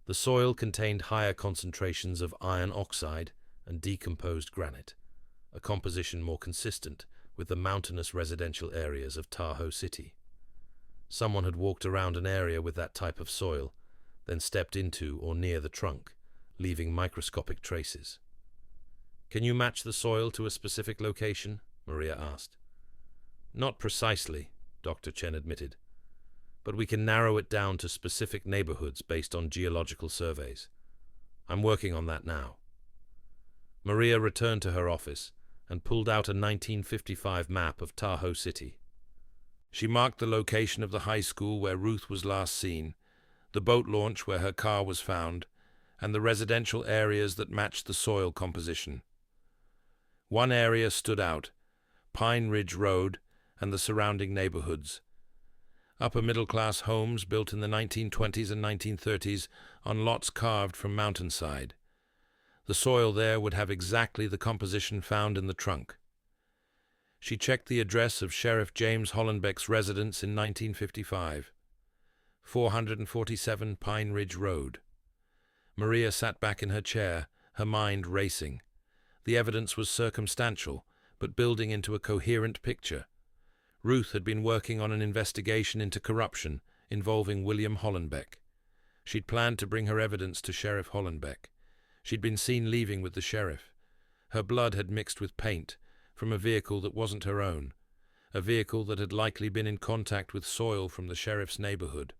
The soil contained higher concentrations of iron oxide and decomposed granite, a composition more consistent with the mountainous residential areas of Tahoe City. Someone had walked around an area with that type of soil, then stepped into or near the trunk, leaving microscopic traces. Can you match the soil to a specific location? Maria asked. Not precisely, Dr. Chen admitted, but we can narrow it down to specific neighborhoods based on geological surveys. I'm working on that now. Maria returned to her office and pulled out a 1955 map of Tahoe City. She marked the location of the high school where Ruth was last seen, the boat launch where her car was found, and the residential areas that matched the soil composition. One area stood out, Pine Ridge Road and the surrounding neighborhoods. Upper middle-class homes built in the 1920s and 1930s on lots carved from mountainside. The soil there would have exactly the composition found in the trunk. She checked the address of Sheriff James Hollenbeck's residence in 1955, 447 Pine Ridge Road. Maria sat back in her chair, her mind racing. The evidence was circumstantial, but building into a coherent picture. Ruth had been working on an investigation into corruption involving William Hollenbeck. She'd planned to bring her evidence to Sheriff Hollenbeck. She'd been seen leaving with the sheriff. Her blood had mixed with paint from a vehicle that wasn't her own, a vehicle that had likely been in contact with soil from the sheriff's neighborhood.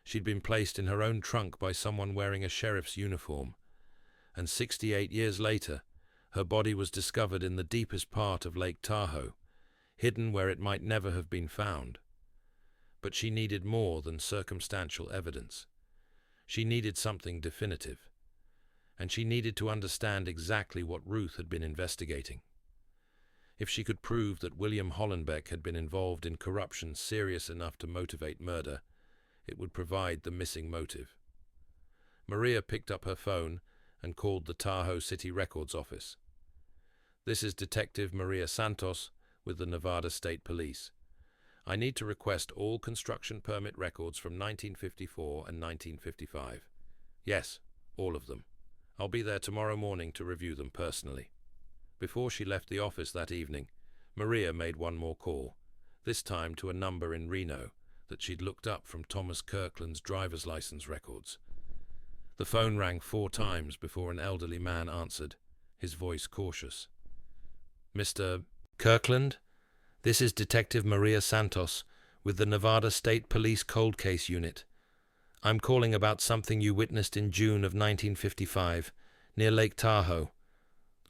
She'd been placed in her own trunk by someone wearing a sheriff's uniform. And 68 years later, her body was discovered in the deepest part of Lake Tahoe, hidden where it might never have been found. But she needed more than circumstantial evidence. She needed something definitive. And she needed to understand exactly what Ruth had been investigating. If she could prove that William Hollenbeck had been involved in corruption serious enough to motivate murder, it would provide the missing motive. Maria picked up her phone and called the Tahoe City Records Office. This is Detective Maria Santos with the Nevada State Police. I need to request all construction permit records from 1954 and 1955. Yes, all of them. I'll be there tomorrow morning to review them personally. Before she left the office that evening, Maria made one more call, this time to a number in Reno that she'd looked up from Thomas Kirkland's driver's license records. The phone rang 4 times before an elderly man answered, his voice cautious. Mr. Kirkland? This is Detective Maria Santos with the Nevada State Police Cold Case Unit. I'm calling about something you witnessed in June of 1955, near Lake Tahoe.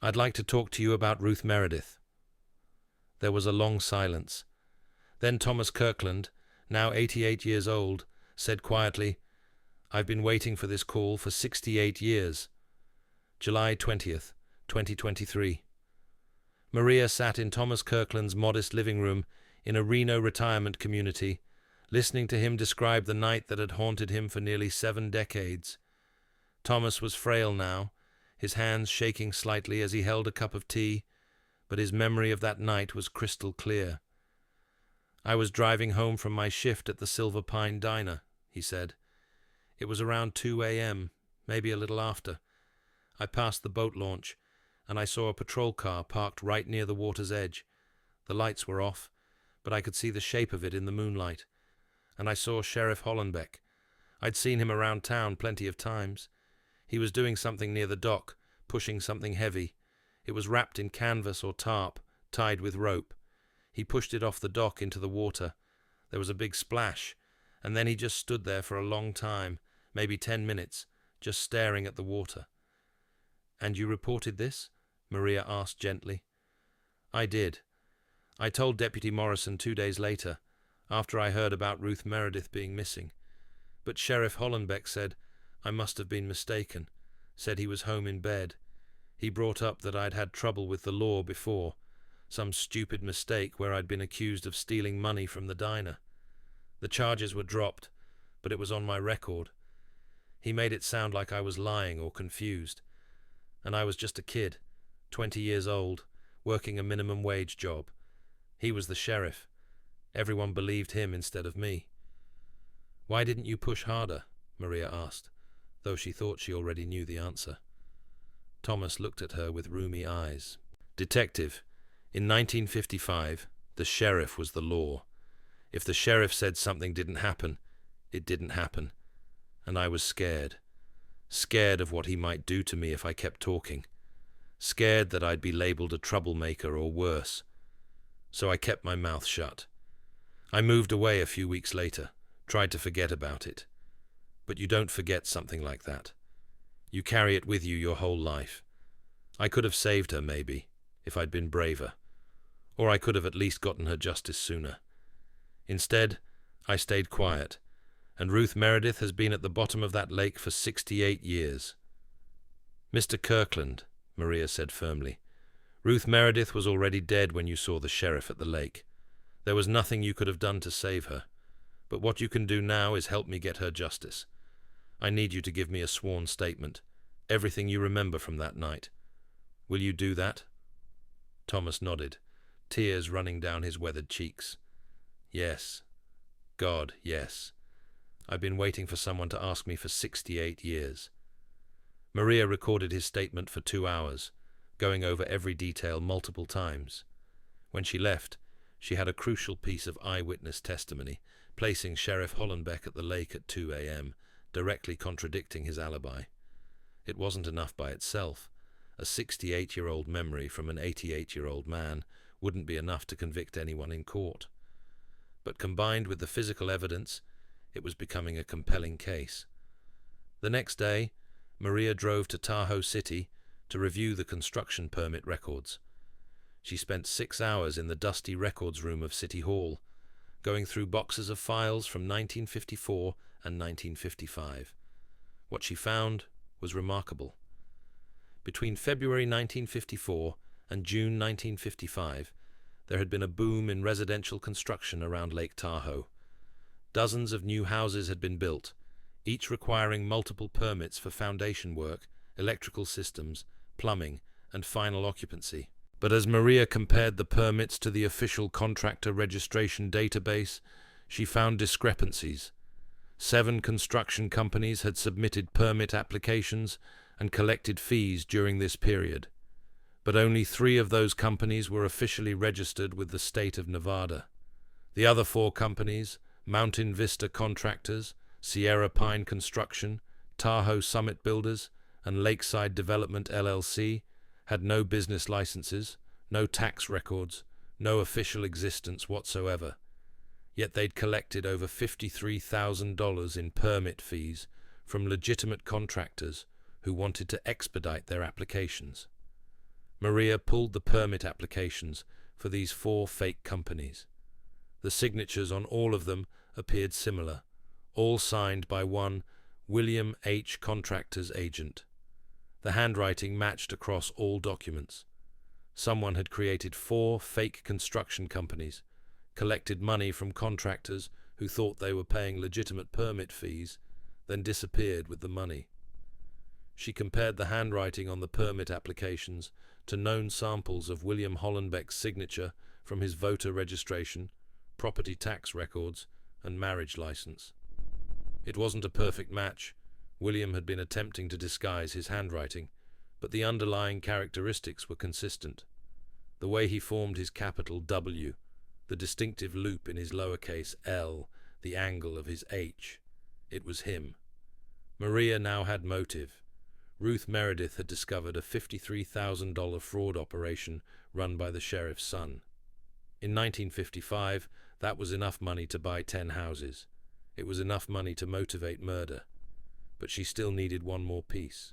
I'd like to talk to you about Ruth Meredith. There was a long silence. Then Thomas Kirkland, now 88 years old, said quietly, I've been waiting for this call for 68 years. July 20th, 2023. Maria sat in Thomas Kirkland's modest living room in a Reno retirement community, listening to him describe the night that had haunted him for nearly 7 decades. Thomas was frail now, his hands shaking slightly as he held a cup of tea, but his memory of that night was crystal clear. I was driving home from my shift at the Silver Pine Diner, he said. It was around 2 a.m., maybe a little after. I passed the boat launch, and I saw a patrol car parked right near the water's edge. The lights were off, but I could see the shape of it in the moonlight. And I saw Sheriff Hollenbeck. I'd seen him around town plenty of times. He was doing something near the dock, pushing something heavy. It was wrapped in canvas or tarp, tied with rope. He pushed it off the dock into the water. There was a big splash, and then he just stood there for a long time, maybe 10 minutes, just staring at the water. "And you reported this?" Maria asked gently. "I did. I told Deputy Morrison 2 days later, after I heard about Ruth Meredith being missing. But Sheriff Hollenbeck said I must have been mistaken, said he was home in bed. He brought up that I'd had trouble with the law before, some stupid mistake where I'd been accused of stealing money from the diner. The charges were dropped, but it was on my record. He made it sound like I was lying or confused. And I was just a kid, 20 years old, working a minimum wage job. He was the sheriff. Everyone believed him instead of me." "Why didn't you push harder?" Maria asked, though she thought she already knew the answer. Thomas looked at her with rheumy eyes. "Detective, in 1955, the sheriff was the law. If the sheriff said something didn't happen, it didn't happen. And I was scared. Scared of what he might do to me if I kept talking. Scared that I'd be labeled a troublemaker or worse. So I kept my mouth shut. I moved away a few weeks later, tried to forget about it. But you don't forget something like that. You carry it with you your whole life. I could have saved her, maybe, if I'd been braver. Or I could have at least gotten her justice sooner. Instead, I stayed quiet, and Ruth Meredith has been at the bottom of that lake for 68 years. "Mr. Kirkland," Maria said firmly, "Ruth Meredith was already dead when you saw the sheriff at the lake. There was nothing you could have done to save her. But what you can do now is help me get her justice. I need you to give me a sworn statement, everything you remember from that night. Will you do that?" Thomas nodded, tears running down his weathered cheeks. "Yes. God, yes. I've been waiting for someone to ask me for 68 years. Maria recorded his statement for 2 hours, going over every detail multiple times. When she left, she had a crucial piece of eyewitness testimony, placing Sheriff Hollenbeck at the lake at 2 a.m., directly contradicting his alibi. It wasn't enough by itself. A 68-year-old memory from an 88-year-old man wouldn't be enough to convict anyone in court. But combined with the physical evidence, it was becoming a compelling case. The next day, Maria drove to Tahoe City to review the construction permit records. She spent 6 hours in the dusty records room of City Hall, going through boxes of files from 1954 and 1955. What she found was remarkable. Between February 1954 and June 1955, there had been a boom in residential construction around Lake Tahoe. Dozens of new houses had been built, each requiring multiple permits for foundation work, electrical systems, plumbing, and final occupancy. But as Maria compared the permits to the official contractor registration database, she found discrepancies. 7 construction companies had submitted permit applications and collected fees during this period. But only 3 of those companies were officially registered with the state of Nevada. The other 4 companies, Mountain Vista Contractors, Sierra Pine Construction, Tahoe Summit Builders, and Lakeside Development LLC, had no business licenses, no tax records, no official existence whatsoever. Yet they'd collected over $53,000 in permit fees from legitimate contractors who wanted to expedite their applications. Maria pulled the permit applications for these 4 fake companies. The signatures on all of them appeared similar, all signed by one William H. Contractor's agent. The handwriting matched across all documents. Someone had created 4 fake construction companies, collected money from contractors who thought they were paying legitimate permit fees, then disappeared with the money. She compared the handwriting on the permit applications to known samples of William Hollenbeck's signature from his voter registration, property tax records, and marriage license. It wasn't a perfect match. William had been attempting to disguise his handwriting, but the underlying characteristics were consistent. The way he formed his capital W, the distinctive loop in his lowercase l, the angle of his H. It was him. Maria now had motive. Ruth Meredith had discovered a $53,000 fraud operation run by the sheriff's son. In 1955, that was enough money to buy 10 houses. It was enough money to motivate murder. But she still needed one more piece.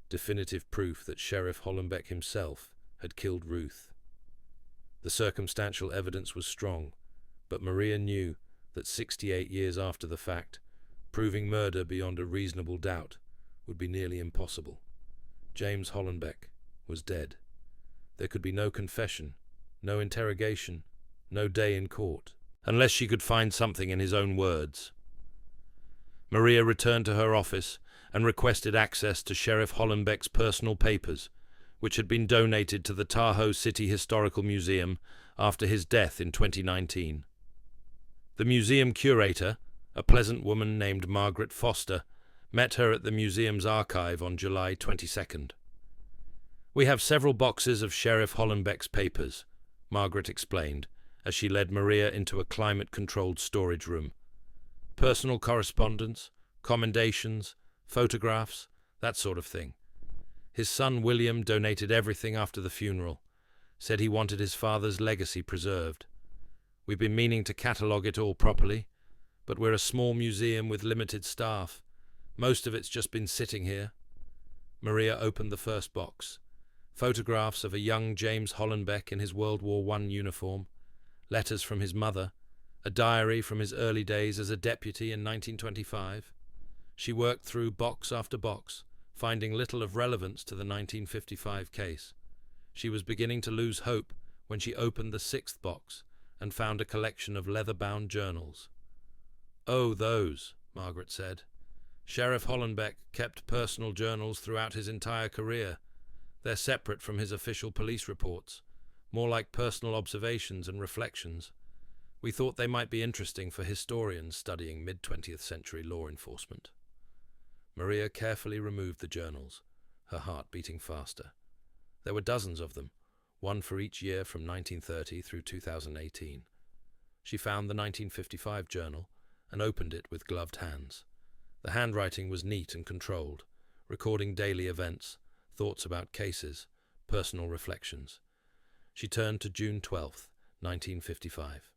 Definitive proof that Sheriff Hollenbeck himself had killed Ruth. The circumstantial evidence was strong, but Maria knew that 68 years after the fact, proving murder beyond a reasonable doubt would be nearly impossible. James Hollenbeck was dead. There could be no confession, no interrogation, no day in court, unless she could find something in his own words. Maria returned to her office and requested access to Sheriff Hollenbeck's personal papers, which had been donated to the Tahoe City Historical Museum after his death in 2019. The museum curator, a pleasant woman named Margaret Foster, met her at the museum's archive on July 22nd. "We have several boxes of Sheriff Hollenbeck's papers," Margaret explained, as she led Maria into a climate-controlled storage room. "Personal correspondence, commendations, photographs, that sort of thing. His son William donated everything after the funeral, said he wanted his father's legacy preserved. We've been meaning to catalogue it all properly, but we're a small museum with limited staff. Most of it's just been sitting here." Maria opened the first box. Photographs of a young James Hollenbeck in his World War I uniform, letters from his mother, a diary from his early days as a deputy in 1925. She worked through box after box, finding little of relevance to the 1955 case. She was beginning to lose hope when she opened the sixth box and found a collection of leather-bound journals. "Oh, those," Margaret said. "Sheriff Hollenbeck kept personal journals throughout his entire career. They're separate from his official police reports, more like personal observations and reflections. We thought they might be interesting for historians studying mid-20th century law enforcement." Maria carefully removed the journals, her heart beating faster. There were dozens of them, one for each year from 1930 through 2018. She found the 1955 journal and opened it with gloved hands. The handwriting was neat and controlled, recording daily events, thoughts about cases, personal reflections. She turned to June 12, 1955.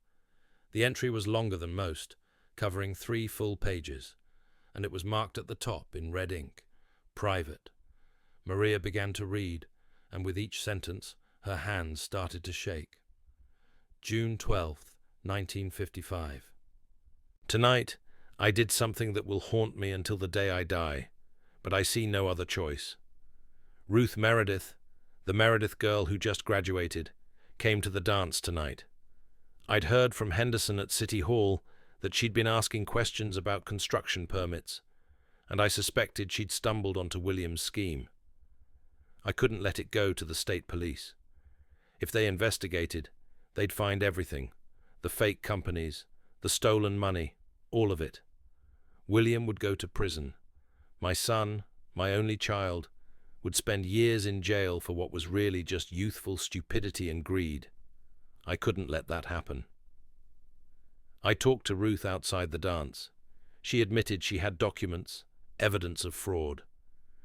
The entry was longer than most, covering 3 full pages, and it was marked at the top in red ink, "Private." Maria began to read, and with each sentence, her hands started to shake. June 12, 1955. "Tonight, I did something that will haunt me until the day I die, but I see no other choice. Ruth Meredith, the Meredith girl who just graduated, came to the dance tonight. I'd heard from Henderson at City Hall that she'd been asking questions about construction permits, and I suspected she'd stumbled onto William's scheme. I couldn't let it go to the state police. If they investigated, they'd find everything, the fake companies, the stolen money, all of it. William would go to prison. My son, my only child, would spend years in jail for what was really just youthful stupidity and greed. I couldn't let that happen." I talked to Ruth outside the dance. She admitted she had documents, evidence of fraud.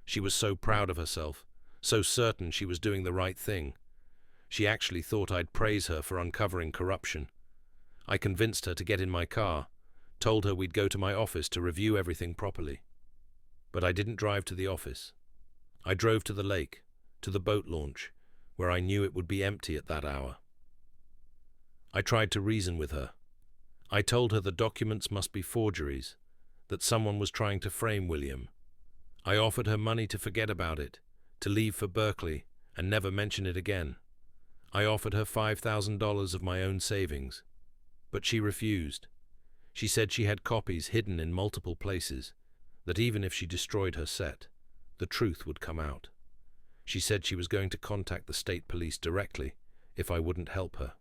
She was so proud of herself, so certain she was doing the right thing. She actually thought I'd praise her for uncovering corruption. I convinced her to get in my car, told her we'd go to my office to review everything properly. But I didn't drive to the office. I drove to the lake, to the boat launch, where I knew it would be empty at that hour. I tried to reason with her. I told her the documents must be forgeries, that someone was trying to frame William. I offered her money to forget about it, to leave for Berkeley and never mention it again. I offered her $5,000 of my own savings, but she refused. She said she had copies hidden in multiple places, that even if she destroyed her set, the truth would come out. She said she was going to contact the state police directly if I wouldn't help her.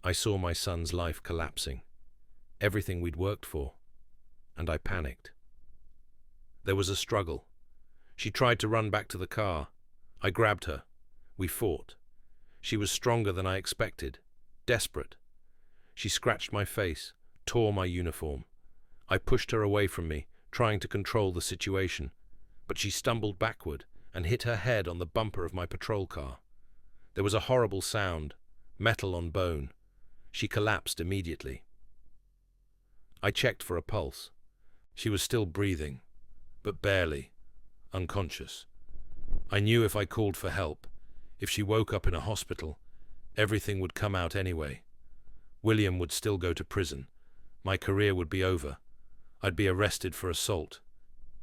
I saw my son's life collapsing, everything we'd worked for, and I panicked. There was a struggle. She tried to run back to the car. I grabbed her. We fought. She was stronger than I expected, desperate. She scratched my face, tore my uniform. I pushed her away from me, trying to control the situation, but she stumbled backward and hit her head on the bumper of my patrol car. There was a horrible sound, metal on bone. She collapsed immediately. I checked for a pulse. She was still breathing, but barely, unconscious. I knew if I called for help, if she woke up in a hospital, everything would come out anyway. William would still go to prison. My career would be over. I'd be arrested for assault.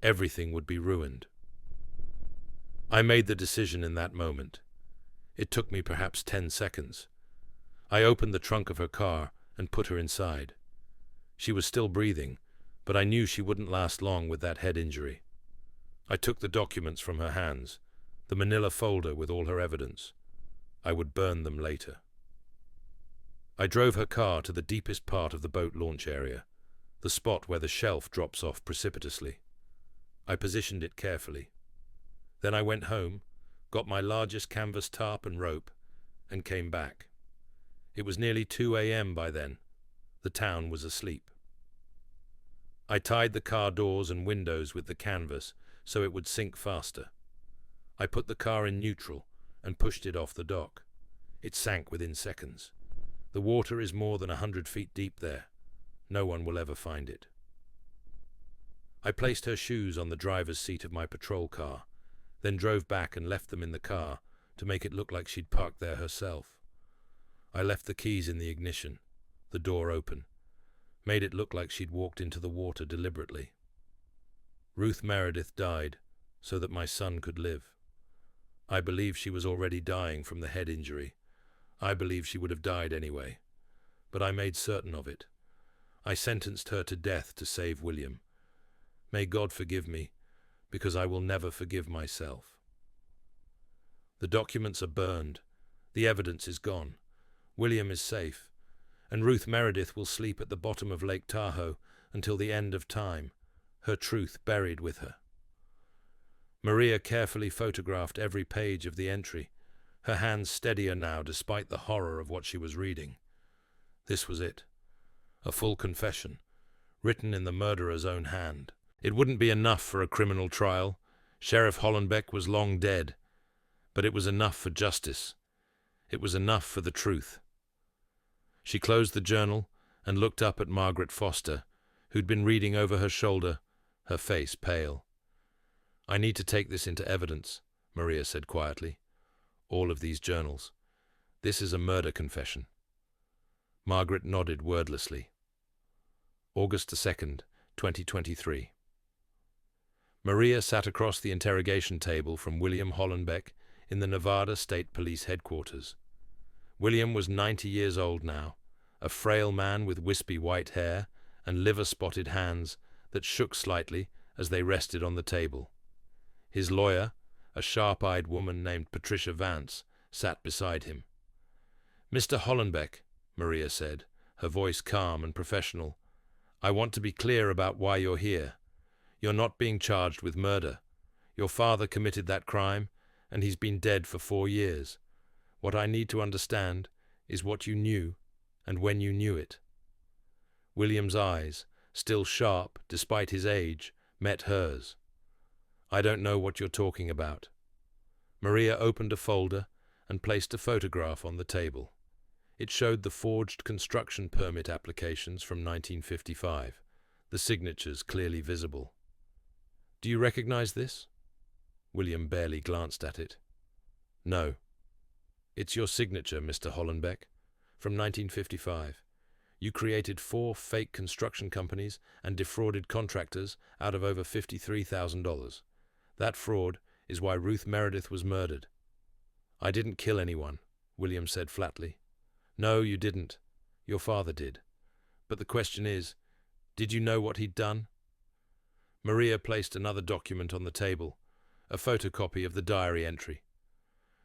Everything would be ruined. I made the decision in that moment. It took me perhaps 10 seconds. I opened the trunk of her car and put her inside. She was still breathing, but I knew she wouldn't last long with that head injury. I took the documents from her hands, the manila folder with all her evidence. I would burn them later. I drove her car to the deepest part of the boat launch area, the spot where the shelf drops off precipitously. I positioned it carefully. Then I went home, got my largest canvas tarp and rope, and came back. It was nearly 2 a.m. by then. The town was asleep. I tied the car doors and windows with the canvas so it would sink faster. I put the car in neutral and pushed it off the dock. It sank within seconds. The water is more than 100 feet deep there. No one will ever find it. I placed her shoes on the driver's seat of my patrol car, then drove back and left them in the car to make it look like she'd parked there herself. I left the keys in the ignition, the door open, made it look like she'd walked into the water deliberately. Ruth Meredith died so that my son could live. I believe she was already dying from the head injury. I believe she would have died anyway, but I made certain of it. I sentenced her to death to save William. May God forgive me, because I will never forgive myself. The documents are burned. The evidence is gone. William is safe, and Ruth Meredith will sleep at the bottom of Lake Tahoe until the end of time, her truth buried with her. Maria carefully photographed every page of the entry, her hands steadier now despite the horror of what she was reading. This was it. A full confession, written in the murderer's own hand. It wouldn't be enough for a criminal trial. Sheriff Hollenbeck was long dead. But it was enough for justice. It was enough for the truth. She closed the journal and looked up at Margaret Foster, who'd been reading over her shoulder, her face pale. "I need to take this into evidence," Maria said quietly. "All of these journals. This is a murder confession." Margaret nodded wordlessly. August 2nd, 2023. Maria sat across the interrogation table from William Hollenbeck in the Nevada State Police headquarters. William was 90 years old now, a frail man with wispy white hair and liver-spotted hands that shook slightly as they rested on the table. His lawyer, a sharp-eyed woman named Patricia Vance, sat beside him. "Mr. Hollenbeck," Maria said, her voice calm and professional, "I want to be clear about why you're here. You're not being charged with murder. Your father committed that crime, and he's been dead for 4 years. What I need to understand is what you knew and when you knew it." William's eyes, still sharp despite his age, met hers. "I don't know what you're talking about." Maria opened a folder and placed a photograph on the table. It showed the forged construction permit applications from 1955, the signatures clearly visible. "Do you recognize this?" William barely glanced at it. "No." "It's your signature, Mr. Hollenbeck, from 1955. You created 4 fake construction companies and defrauded contractors out of over $53,000. That fraud is why Ruth Meredith was murdered." "I didn't kill anyone," William said flatly. "No, you didn't. Your father did. But the question is, did you know what he'd done?" Maria placed another document on the table, a photocopy of the diary entry.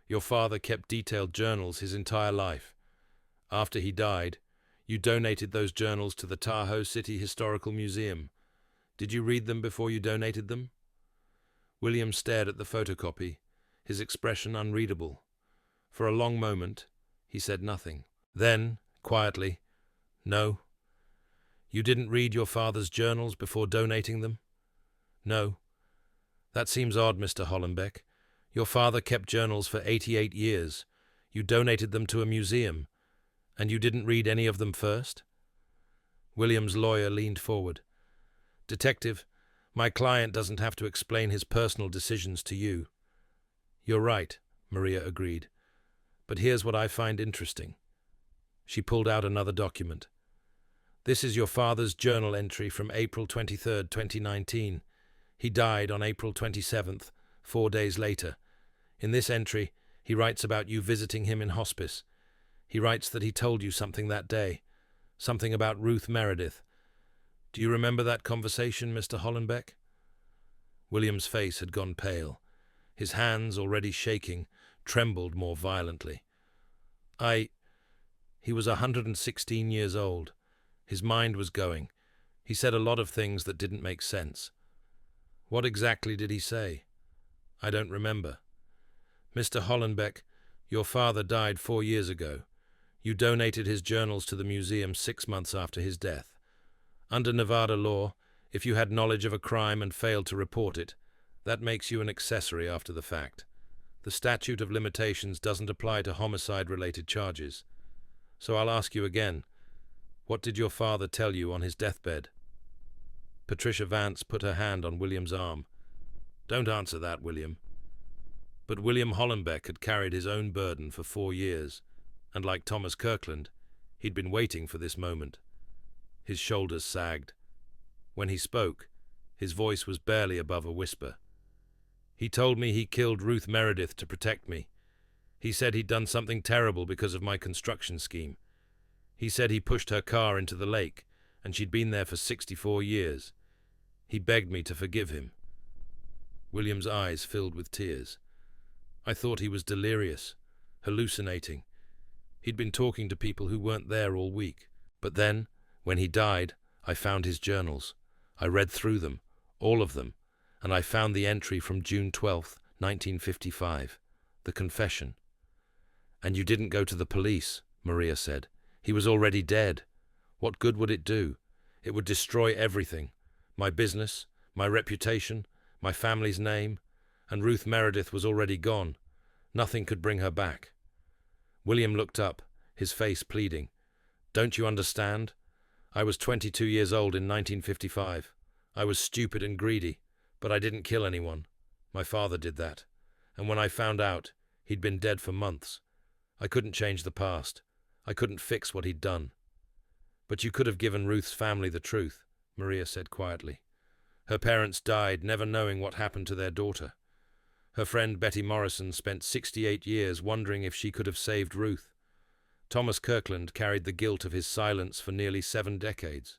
"Your father kept detailed journals his entire life. After he died, you donated those journals to the Tahoe City Historical Museum. Did you read them before you donated them?" William stared at the photocopy, his expression unreadable. For a long moment, he said nothing. Then, quietly, "No. You didn't read your father's journals before donating them? No. That seems odd, Mr. Hollenbeck. Your father kept journals for 88 years. You donated them to a museum, and you didn't read any of them first? William's lawyer leaned forward. Detective, my client doesn't have to explain his personal decisions to you. You're right, Maria agreed. But here's what I find interesting. She pulled out another document. This is your father's journal entry from April 23, 2019. He died on April 27th, 4 days later. In this entry, he writes about you visiting him in hospice. He writes that he told you something that day, something about Ruth Meredith. Do you remember that conversation, Mr. Hollenbeck? William's face had gone pale. His hands, already shaking, trembled more violently. He was 116 years old. His mind was going. He said a lot of things that didn't make sense. What exactly did he say? I don't remember. Mr. Hollenbeck, your father died 4 years ago. You donated his journals to the museum 6 months after his death. Under Nevada law, if you had knowledge of a crime and failed to report it, that makes you an accessory after the fact. The statute of limitations doesn't apply to homicide-related charges. So I'll ask you again, what did your father tell you on his deathbed? Patricia Vance put her hand on William's arm. Don't answer that, William. But William Hollenbeck had carried his own burden for 4 years, and like Thomas Kirkland, he'd been waiting for this moment. His shoulders sagged. When he spoke, his voice was barely above a whisper. He told me he killed Ruth Meredith to protect me. He said he'd done something terrible because of my construction scheme. He said he pushed her car into the lake, and she'd been there for 64 years. He begged me to forgive him. William's eyes filled with tears. I thought he was delirious, hallucinating. He'd been talking to people who weren't there all week. But then, when he died, I found his journals. I read through them, all of them, and I found the entry from June 12th, 1955, the confession. And you didn't go to the police, Maria said. He was already dead. What good would it do? It would destroy everything. My business, my reputation, my family's name, and Ruth Meredith was already gone. Nothing could bring her back. William looked up, his face pleading. Don't you understand? I was 22 years old in 1955. I was stupid and greedy, but I didn't kill anyone. My father did that. And when I found out, he'd been dead for months. I couldn't change the past. I couldn't fix what he'd done. But you could have given Ruth's family the truth, Maria said quietly. Her parents died, never knowing what happened to their daughter. Her friend Betty Morrison spent 68 years wondering if she could have saved Ruth. Thomas Kirkland carried the guilt of his silence for nearly 7 decades.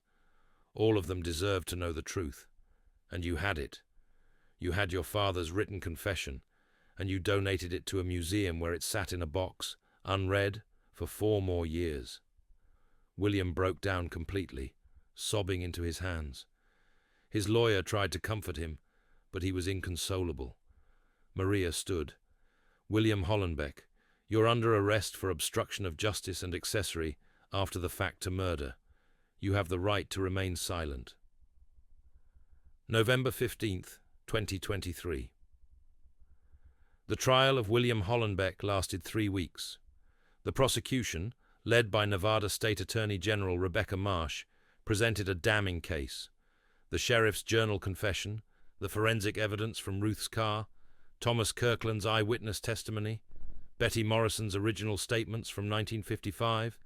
All of them deserved to know the truth. And you had it. You had your father's written confession, and you donated it to a museum where it sat in a box, unread, for 4 more years. William broke down completely, sobbing into his hands. His lawyer tried to comfort him, but he was inconsolable. Maria stood. William Hollenbeck, you're under arrest for obstruction of justice and accessory after the fact to murder. You have the right to remain silent. November 15th, 2023. The trial of William Hollenbeck lasted 3 weeks. The prosecution, led by Nevada State Attorney General Rebecca Marsh, presented a damning case. The sheriff's journal confession, the forensic evidence from Ruth's car, Thomas Kirkland's eyewitness testimony, Betty Morrison's original statements from 1955,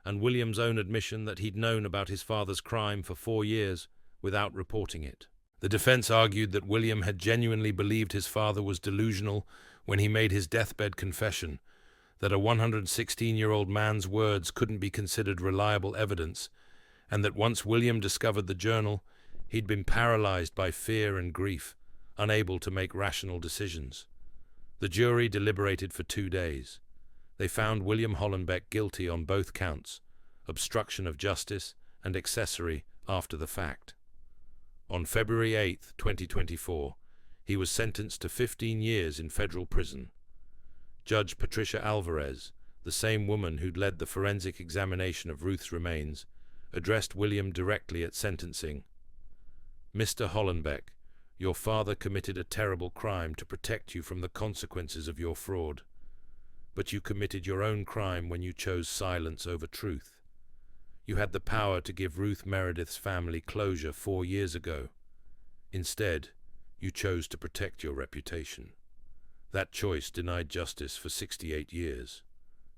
and William's own admission that he'd known about his father's crime for 4 years without reporting it. The defense argued that William had genuinely believed his father was delusional when he made his deathbed confession, that a 116-year-old man's words couldn't be considered reliable evidence, and that once William discovered the journal, he'd been paralyzed by fear and grief, unable to make rational decisions. The jury deliberated for 2 days. They found William Hollenbeck guilty on both counts, obstruction of justice and accessory after the fact. On February 8, 2024, he was sentenced to 15 years in federal prison. Judge Patricia Alvarez, the same woman who'd led the forensic examination of Ruth's remains, addressed William directly at sentencing. "Mr. Hollenbeck, your father committed a terrible crime to protect you from the consequences of your fraud. But you committed your own crime when you chose silence over truth. You had the power to give Ruth Meredith's family closure 4 years ago. Instead, you chose to protect your reputation. That choice denied justice for 68 years.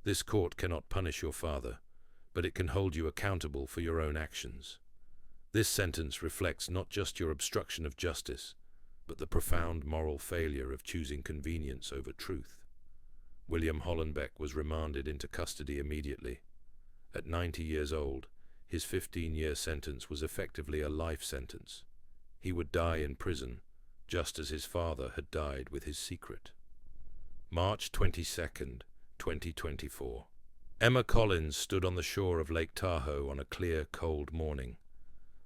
This court cannot punish your father, but it can hold you accountable for your own actions. This sentence reflects not just your obstruction of justice, but the profound moral failure of choosing convenience over truth." William Hollenbeck was remanded into custody immediately. At 90 years old, his 15-year sentence was effectively a life sentence. He would die in prison, just as his father had died with his secret. March 22nd, 2024. Emma Collins stood on the shore of Lake Tahoe on a clear, cold morning.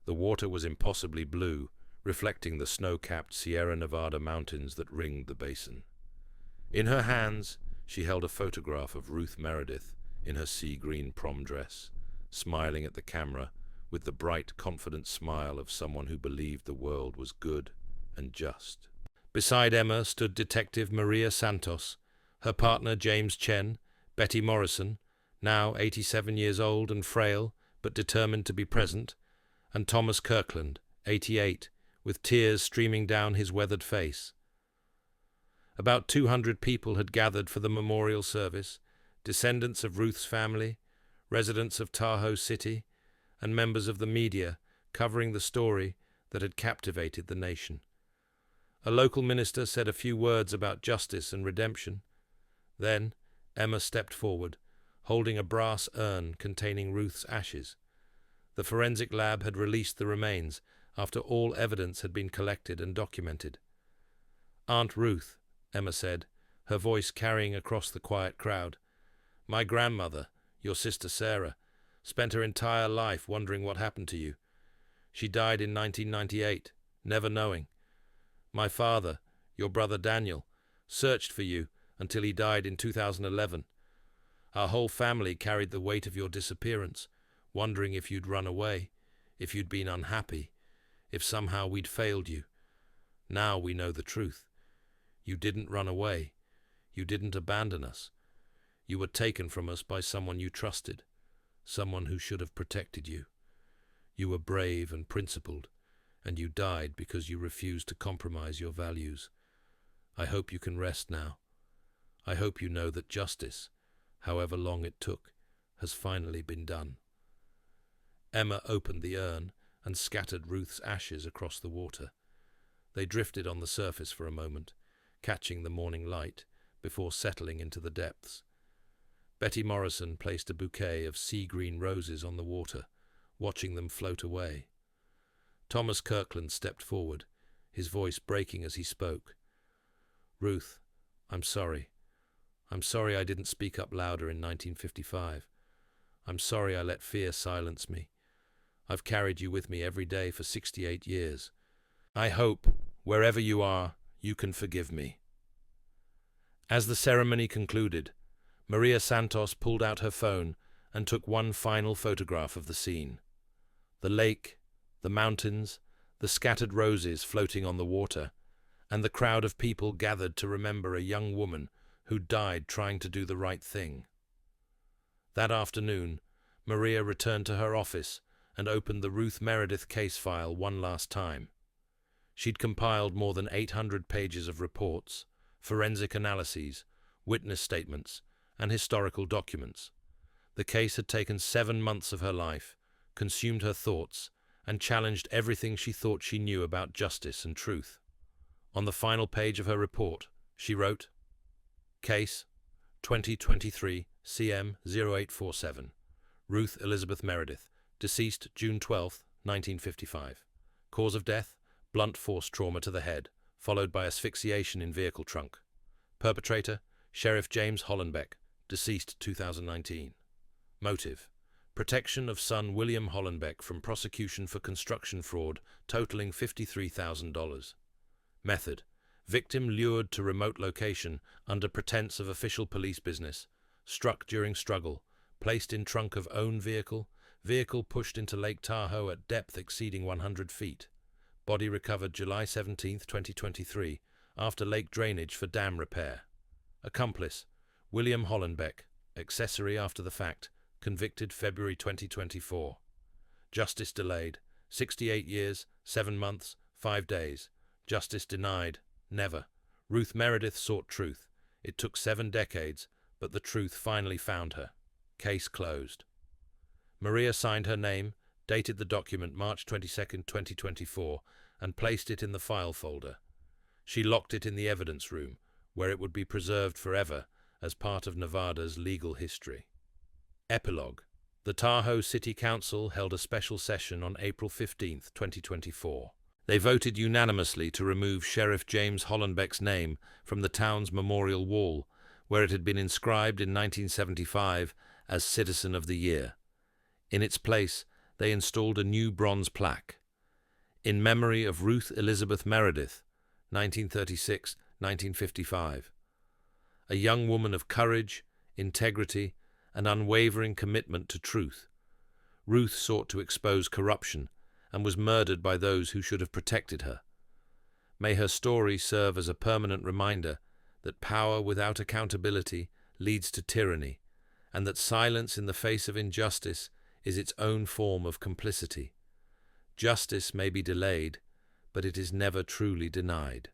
The water was impossibly blue, reflecting the snow-capped Sierra Nevada mountains that ringed the basin. In her hands, she held a photograph of Ruth Meredith in her sea-green prom dress, smiling at the camera with the bright, confident smile of someone who believed the world was good and just. Beside Emma stood Detective Maria Santos, her partner James Chen, Betty Morrison, now 87 years old and frail, but determined to be present, and Thomas Kirkland, 88, with tears streaming down his weathered face. About 200 people had gathered for the memorial service, descendants of Ruth's family, residents of Tahoe City, and members of the media covering the story that had captivated the nation. A local minister said a few words about justice and redemption. Then Emma stepped forward, holding a brass urn containing Ruth's ashes. The forensic lab had released the remains after all evidence had been collected and documented. "Aunt Ruth," Emma said, her voice carrying across the quiet crowd, "my grandmother, your sister Sarah, spent her entire life wondering what happened to you. She died in 1998, never knowing. My father, your brother Daniel, searched for you until he died in 2011. Our whole family carried the weight of your disappearance, wondering if you'd run away, if you'd been unhappy, if somehow we'd failed you. Now we know the truth. You didn't run away. You didn't abandon us. You were taken from us by someone you trusted, someone who should have protected you. You were brave and principled, and you died because you refused to compromise your values. I hope you can rest now. I hope you know that justice, however long it took, has finally been done." Emma opened the urn and scattered Ruth's ashes across the water. They drifted on the surface for a moment, catching the morning light before settling into the depths. Betty Morrison placed a bouquet of sea-green roses on the water, watching them float away. Thomas Kirkland stepped forward, his voice breaking as he spoke. "Ruth, I'm sorry. I'm sorry I didn't speak up louder in 1955. I'm sorry I let fear silence me. I've carried you with me every day for 68 years. I hope, wherever you are, you can forgive me." As the ceremony concluded, Maria Santos pulled out her phone and took one final photograph of the scene. The lake, the mountains, the scattered roses floating on the water, and the crowd of people gathered to remember a young woman who died trying to do the right thing. That afternoon, Maria returned to her office and opened the Ruth Meredith case file one last time. She'd compiled more than 800 pages of reports, forensic analyses, witness statements, and historical documents. The case had taken 7 months of her life, consumed her thoughts, and challenged everything she thought she knew about justice and truth. On the final page of her report, she wrote, "Case 2023 CM 0847, Ruth Elizabeth Meredith, deceased June 12, 1955. Cause of death, blunt force trauma to the head, followed by asphyxiation in vehicle trunk. Perpetrator, Sheriff James Hollenbeck, deceased 2019. Motive, protection of son William Hollenbeck from prosecution for construction fraud totaling $53,000. Method, victim lured to remote location under pretense of official police business, struck during struggle, placed in trunk of own vehicle, Vehicle pushed into Lake Tahoe at depth exceeding 100 feet. Body recovered July 17, 2023, after lake drainage for dam repair. Accomplice, William Hollenbeck, accessory after the fact, convicted February 2024. Justice delayed, 68 years, 7 months, 5 days. Justice denied, never. Ruth Meredith sought truth. It took 7 decades, but the truth finally found her. Case closed. Maria signed her name, dated the document March 22, 2024, and placed it in the file folder. She locked it in the evidence room, where it would be preserved forever as part of Nevada's legal history. Epilogue. The Tahoe City Council held a special session on April 15, 2024. They voted unanimously to remove Sheriff James Hollenbeck's name from the town's memorial wall, where it had been inscribed in 1975 as Citizen of the Year. In its place, they installed a new bronze plaque. In memory of Ruth Elizabeth Meredith, 1936-1955. A young woman of courage, integrity, and unwavering commitment to truth. Ruth sought to expose corruption and was murdered by those who should have protected her. May her story serve as a permanent reminder that power without accountability leads to tyranny, and that silence in the face of injustice is its own form of complicity. Justice may be delayed, but it is never truly denied.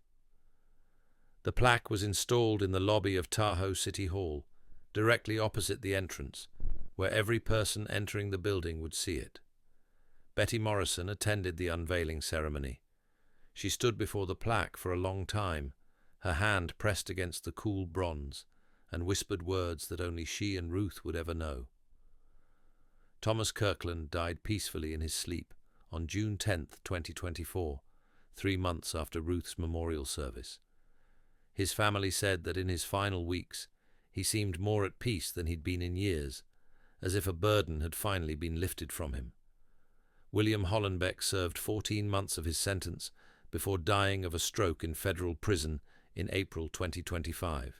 The plaque was installed in the lobby of Tahoe City Hall, directly opposite the entrance, where every person entering the building would see it. Betty Morrison attended the unveiling ceremony. She stood before the plaque for a long time, her hand pressed against the cool bronze, and whispered words that only she and Ruth would ever know. Thomas Kirkland died peacefully in his sleep on June 10, 2024, 3 months after Ruth's memorial service. His family said that in his final weeks, he seemed more at peace than he'd been in years, as if a burden had finally been lifted from him. William Hollenbeck served 14 months of his sentence before dying of a stroke in federal prison in April 2025.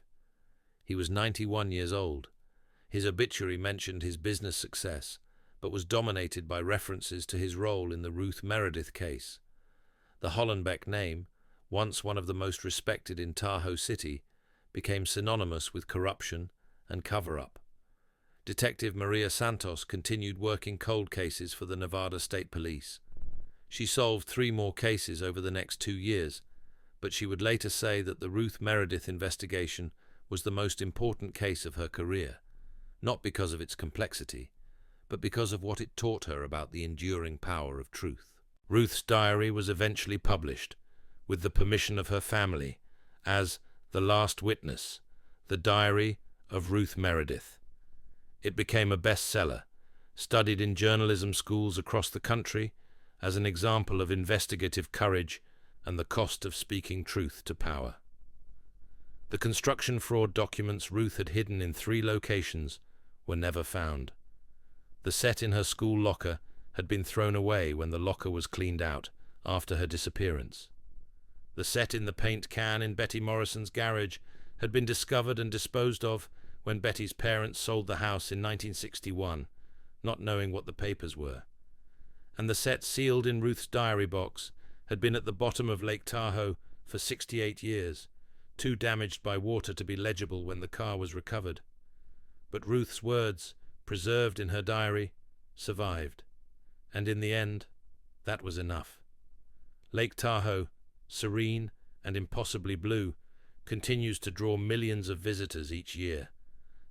He was 91 years old. His obituary mentioned his business success, but was dominated by references to his role in the Ruth Meredith case. The Hollenbeck name, once one of the most respected in Tahoe City, became synonymous with corruption and cover-up. Detective Maria Santos continued working cold cases for the Nevada State Police. She solved 3 more cases over the next 2 years, but she would later say that the Ruth Meredith investigation was the most important case of her career, not because of its complexity, but because of what it taught her about the enduring power of truth. Ruth's diary was eventually published, with the permission of her family, as The Last Witness, the Diary of Ruth Meredith. It became a bestseller, studied in journalism schools across the country as an example of investigative courage and the cost of speaking truth to power. The construction fraud documents Ruth had hidden in 3 locations were never found. The set in her school locker had been thrown away when the locker was cleaned out after her disappearance. The set in the paint can in Betty Morrison's garage had been discovered and disposed of when Betty's parents sold the house in 1961, not knowing what the papers were. And the set sealed in Ruth's diary box had been at the bottom of Lake Tahoe for 68 years, too damaged by water to be legible when the car was recovered. But Ruth's words, preserved in her diary, survived. And in the end, that was enough. Lake Tahoe, serene and impossibly blue, continues to draw millions of visitors each year.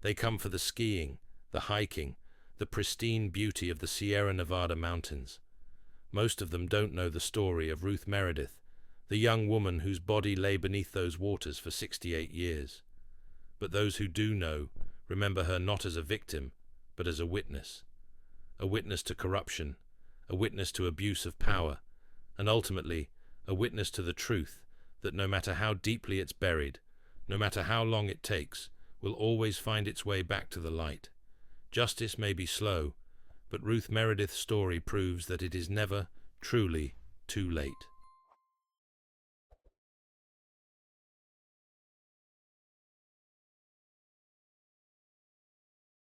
They come for the skiing, the hiking, the pristine beauty of the Sierra Nevada mountains. Most of them don't know the story of Ruth Meredith, the young woman whose body lay beneath those waters for 68 years. But those who do know remember her not as a victim, but as a witness to corruption, a witness to abuse of power, and ultimately a witness to the truth that no matter how deeply it's buried, no matter how long it takes, will always find its way back to the light. Justice may be slow, but Ruth Meredith's story proves that it is never truly too late.